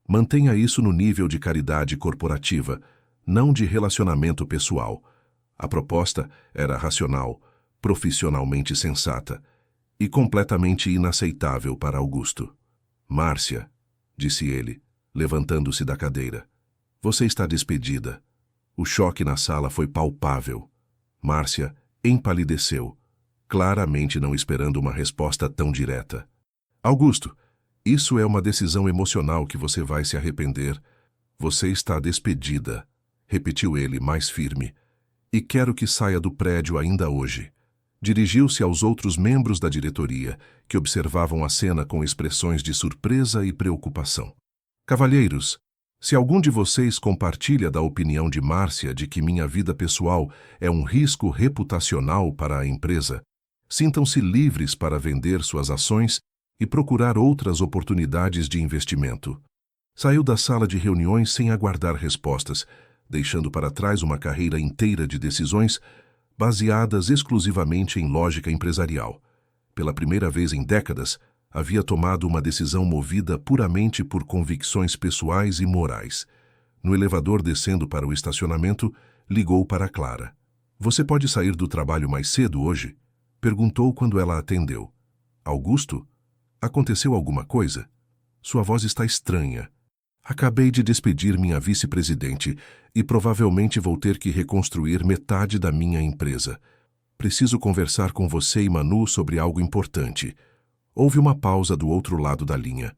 Mantenha isso no nível de caridade corporativa, não de relacionamento pessoal." A proposta era racional, profissionalmente sensata, e completamente inaceitável para Augusto. Márcia, disse ele, levantando-se da cadeira. Você está despedida. O choque na sala foi palpável. Márcia empalideceu, claramente não esperando uma resposta tão direta. Augusto, isso é uma decisão emocional que você vai se arrepender. Você está despedida, repetiu ele mais firme. E quero que saia do prédio ainda hoje. Dirigiu-se aos outros membros da diretoria, que observavam a cena com expressões de surpresa e preocupação. Cavalheiros, se algum de vocês compartilha da opinião de Márcia de que minha vida pessoal é um risco reputacional para a empresa, sintam-se livres para vender suas ações e procurar outras oportunidades de investimento. Saiu da sala de reuniões sem aguardar respostas, deixando para trás uma carreira inteira de decisões baseadas exclusivamente em lógica empresarial. Pela primeira vez em décadas, havia tomado uma decisão movida puramente por convicções pessoais e morais. No elevador descendo para o estacionamento, ligou para Clara. Você pode sair do trabalho mais cedo hoje? Perguntou quando ela atendeu. Augusto? Aconteceu alguma coisa? Sua voz está estranha. Acabei de despedir minha vice-presidente e provavelmente vou ter que reconstruir metade da minha empresa. Preciso conversar com você e Manu sobre algo importante. Houve uma pausa do outro lado da linha.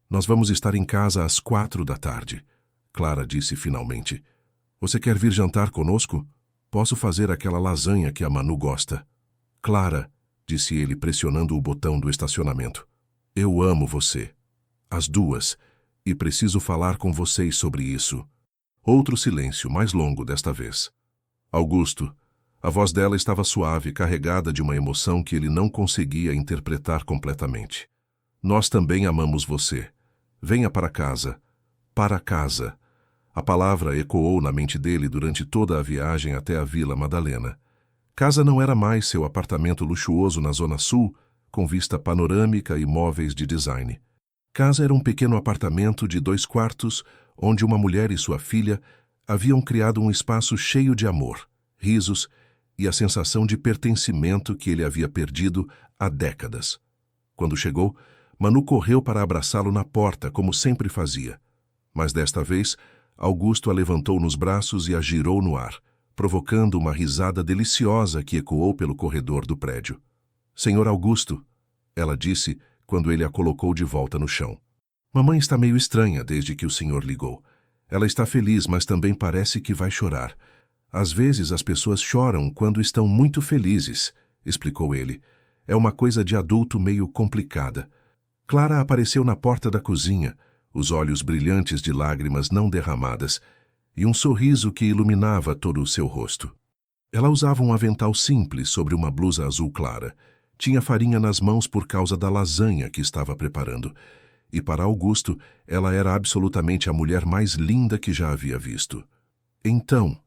Nós vamos estar em casa às 4 da tarde. Clara disse finalmente. Você quer vir jantar conosco? Posso fazer aquela lasanha que a Manu gosta. Clara, disse ele pressionando o botão do estacionamento. Eu amo você. As duas. E preciso falar com vocês sobre isso. Outro silêncio, mais longo desta vez. Augusto. A voz dela estava suave, carregada de uma emoção que ele não conseguia interpretar completamente. Nós também amamos você. Venha para casa. Para casa. A palavra ecoou na mente dele durante toda a viagem até a Vila Madalena. Casa não era mais seu apartamento luxuoso na Zona Sul, com vista panorâmica e móveis de design. Casa era um pequeno apartamento de 2 quartos, onde uma mulher e sua filha haviam criado um espaço cheio de amor, risos e a sensação de pertencimento que ele havia perdido há décadas. Quando chegou, Manu correu para abraçá-lo na porta, como sempre fazia. Mas desta vez, Augusto a levantou nos braços e a girou no ar, provocando uma risada deliciosa que ecoou pelo corredor do prédio. Senhor Augusto, ela disse, quando ele a colocou de volta no chão. Mamãe está meio estranha desde que o senhor ligou. Ela está feliz, mas também parece que vai chorar. Às vezes as pessoas choram quando estão muito felizes, explicou ele. É uma coisa de adulto meio complicada. Clara apareceu na porta da cozinha, os olhos brilhantes de lágrimas não derramadas, e um sorriso que iluminava todo o seu rosto. Ela usava um avental simples sobre uma blusa azul clara. Tinha farinha nas mãos por causa da lasanha que estava preparando. E para Augusto, ela era absolutamente a mulher mais linda que já havia visto. Então,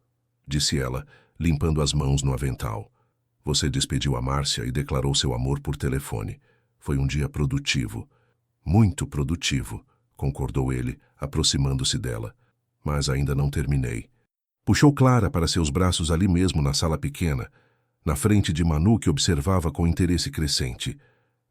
disse ela, limpando as mãos no avental. Você despediu a Márcia e declarou seu amor por telefone. Foi um dia produtivo. Muito produtivo, concordou ele, aproximando-se dela. Mas ainda não terminei. Puxou Clara para seus braços ali mesmo na sala pequena, na frente de Manu, que observava com interesse crescente.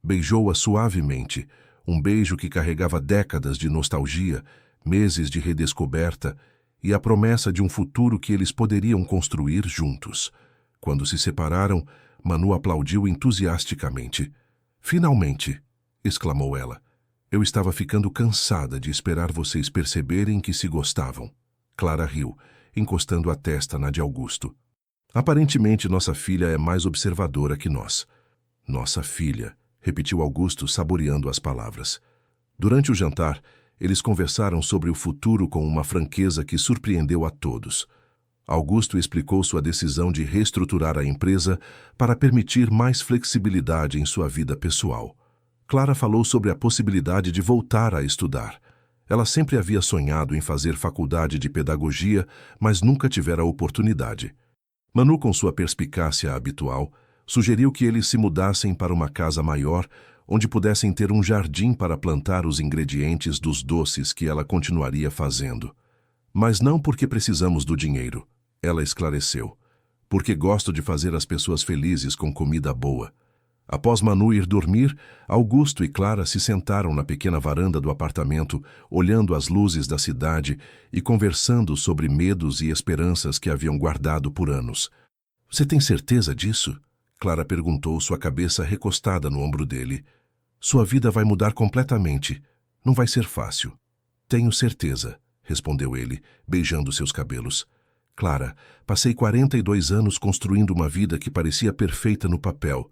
Beijou-a suavemente, um beijo que carregava décadas de nostalgia, meses de redescoberta e a promessa de um futuro que eles poderiam construir juntos. Quando se separaram, Manu aplaudiu entusiasticamente. Finalmente, exclamou ela. Eu estava ficando cansada de esperar vocês perceberem que se gostavam. Clara riu, encostando a testa na de Augusto. Aparentemente, nossa filha é mais observadora que nós. Nossa filha, repetiu Augusto, saboreando as palavras. Durante o jantar, eles conversaram sobre o futuro com uma franqueza que surpreendeu a todos. Augusto explicou sua decisão de reestruturar a empresa para permitir mais flexibilidade em sua vida pessoal. Clara falou sobre a possibilidade de voltar a estudar. Ela sempre havia sonhado em fazer faculdade de pedagogia, mas nunca tivera a oportunidade. Manu, com sua perspicácia habitual, sugeriu que eles se mudassem para uma casa maior, onde pudessem ter um jardim para plantar os ingredientes dos doces que ela continuaria fazendo. Mas não porque precisamos do dinheiro, ela esclareceu. Porque gosto de fazer as pessoas felizes com comida boa. Após Manu ir dormir, Augusto e Clara se sentaram na pequena varanda do apartamento, olhando as luzes da cidade e conversando sobre medos e esperanças que haviam guardado por anos. "Você tem certeza disso?" Clara perguntou, sua cabeça recostada no ombro dele. "Sua vida vai mudar completamente. Não vai ser fácil." "Tenho certeza", respondeu ele, beijando seus cabelos. "Clara, passei 42 anos construindo uma vida que parecia perfeita no papel,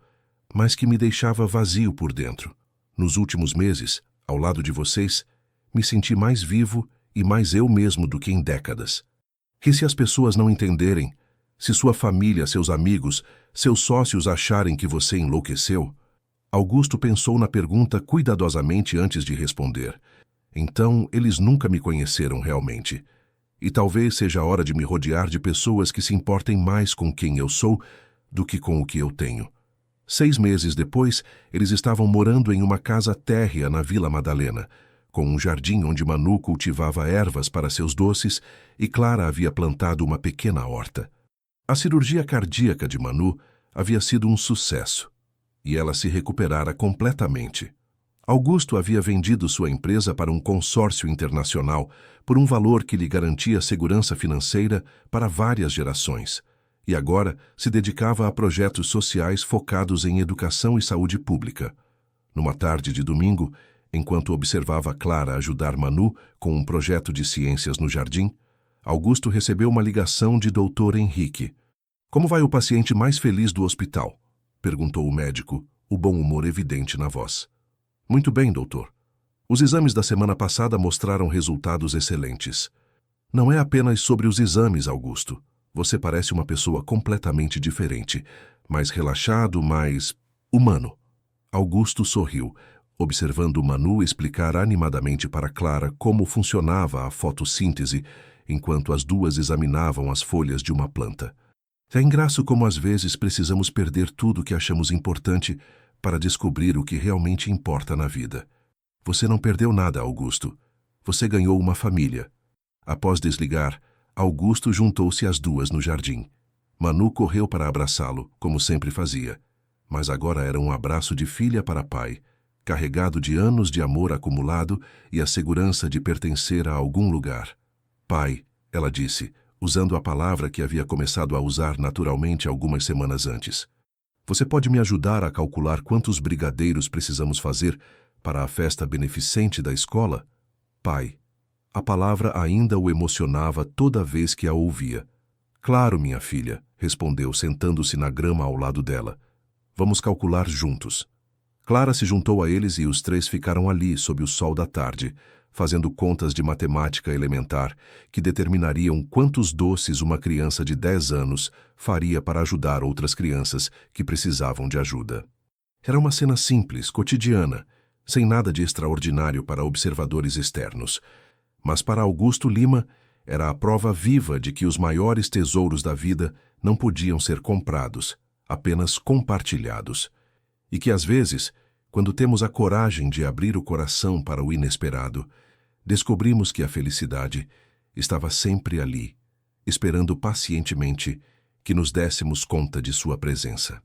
mas que me deixava vazio por dentro. Nos últimos meses, ao lado de vocês, me senti mais vivo e mais eu mesmo do que em décadas. E se as pessoas não entenderem? Se sua família, seus amigos, seus sócios acharem que você enlouqueceu?" Augusto pensou na pergunta cuidadosamente antes de responder. "Então, eles nunca me conheceram realmente. E talvez seja a hora de me rodear de pessoas que se importem mais com quem eu sou do que com o que eu tenho." 6 meses depois, eles estavam morando em uma casa térrea na Vila Madalena, com um jardim onde Manu cultivava ervas para seus doces e Clara havia plantado uma pequena horta. A cirurgia cardíaca de Manu havia sido um sucesso, e ela se recuperara completamente. Augusto havia vendido sua empresa para um consórcio internacional por um valor que lhe garantia segurança financeira para várias gerações, e agora se dedicava a projetos sociais focados em educação e saúde pública. Numa tarde de domingo, enquanto observava Clara ajudar Manu com um projeto de ciências no jardim, Augusto recebeu uma ligação de Dr. Henrique. "Como vai o paciente mais feliz do hospital?" perguntou o médico, o bom humor evidente na voz. "Muito bem, doutor. Os exames da semana passada mostraram resultados excelentes." "Não é apenas sobre os exames, Augusto. Você parece uma pessoa completamente diferente, mais relaxado, mais humano." Augusto sorriu, observando Manu explicar animadamente para Clara como funcionava a fotossíntese, enquanto as duas examinavam as folhas de uma planta. "É engraçado como às vezes precisamos perder tudo o que achamos importante para descobrir o que realmente importa na vida. Você não perdeu nada, Augusto. Você ganhou uma família." Após desligar, Augusto juntou-se às duas no jardim. Manu correu para abraçá-lo, como sempre fazia. Mas agora era um abraço de filha para pai, carregado de anos de amor acumulado e a segurança de pertencer a algum lugar. "Pai", ela disse, usando a palavra que havia começado a usar naturalmente algumas semanas antes. "Você pode me ajudar a calcular quantos brigadeiros precisamos fazer para a festa beneficente da escola?" "Pai." A palavra ainda o emocionava toda vez que a ouvia. "Claro, minha filha", respondeu, sentando-se na grama ao lado dela. "Vamos calcular juntos." Clara se juntou a eles e os três ficaram ali sob o sol da tarde, fazendo contas de matemática elementar que determinariam quantos doces uma criança de 10 anos faria para ajudar outras crianças que precisavam de ajuda. Era uma cena simples, cotidiana, sem nada de extraordinário para observadores externos. Mas para Augusto Lima, era a prova viva de que os maiores tesouros da vida não podiam ser comprados, apenas compartilhados. E que às vezes, quando temos a coragem de abrir o coração para o inesperado, descobrimos que a felicidade estava sempre ali, esperando pacientemente que nos dessemos conta de sua presença.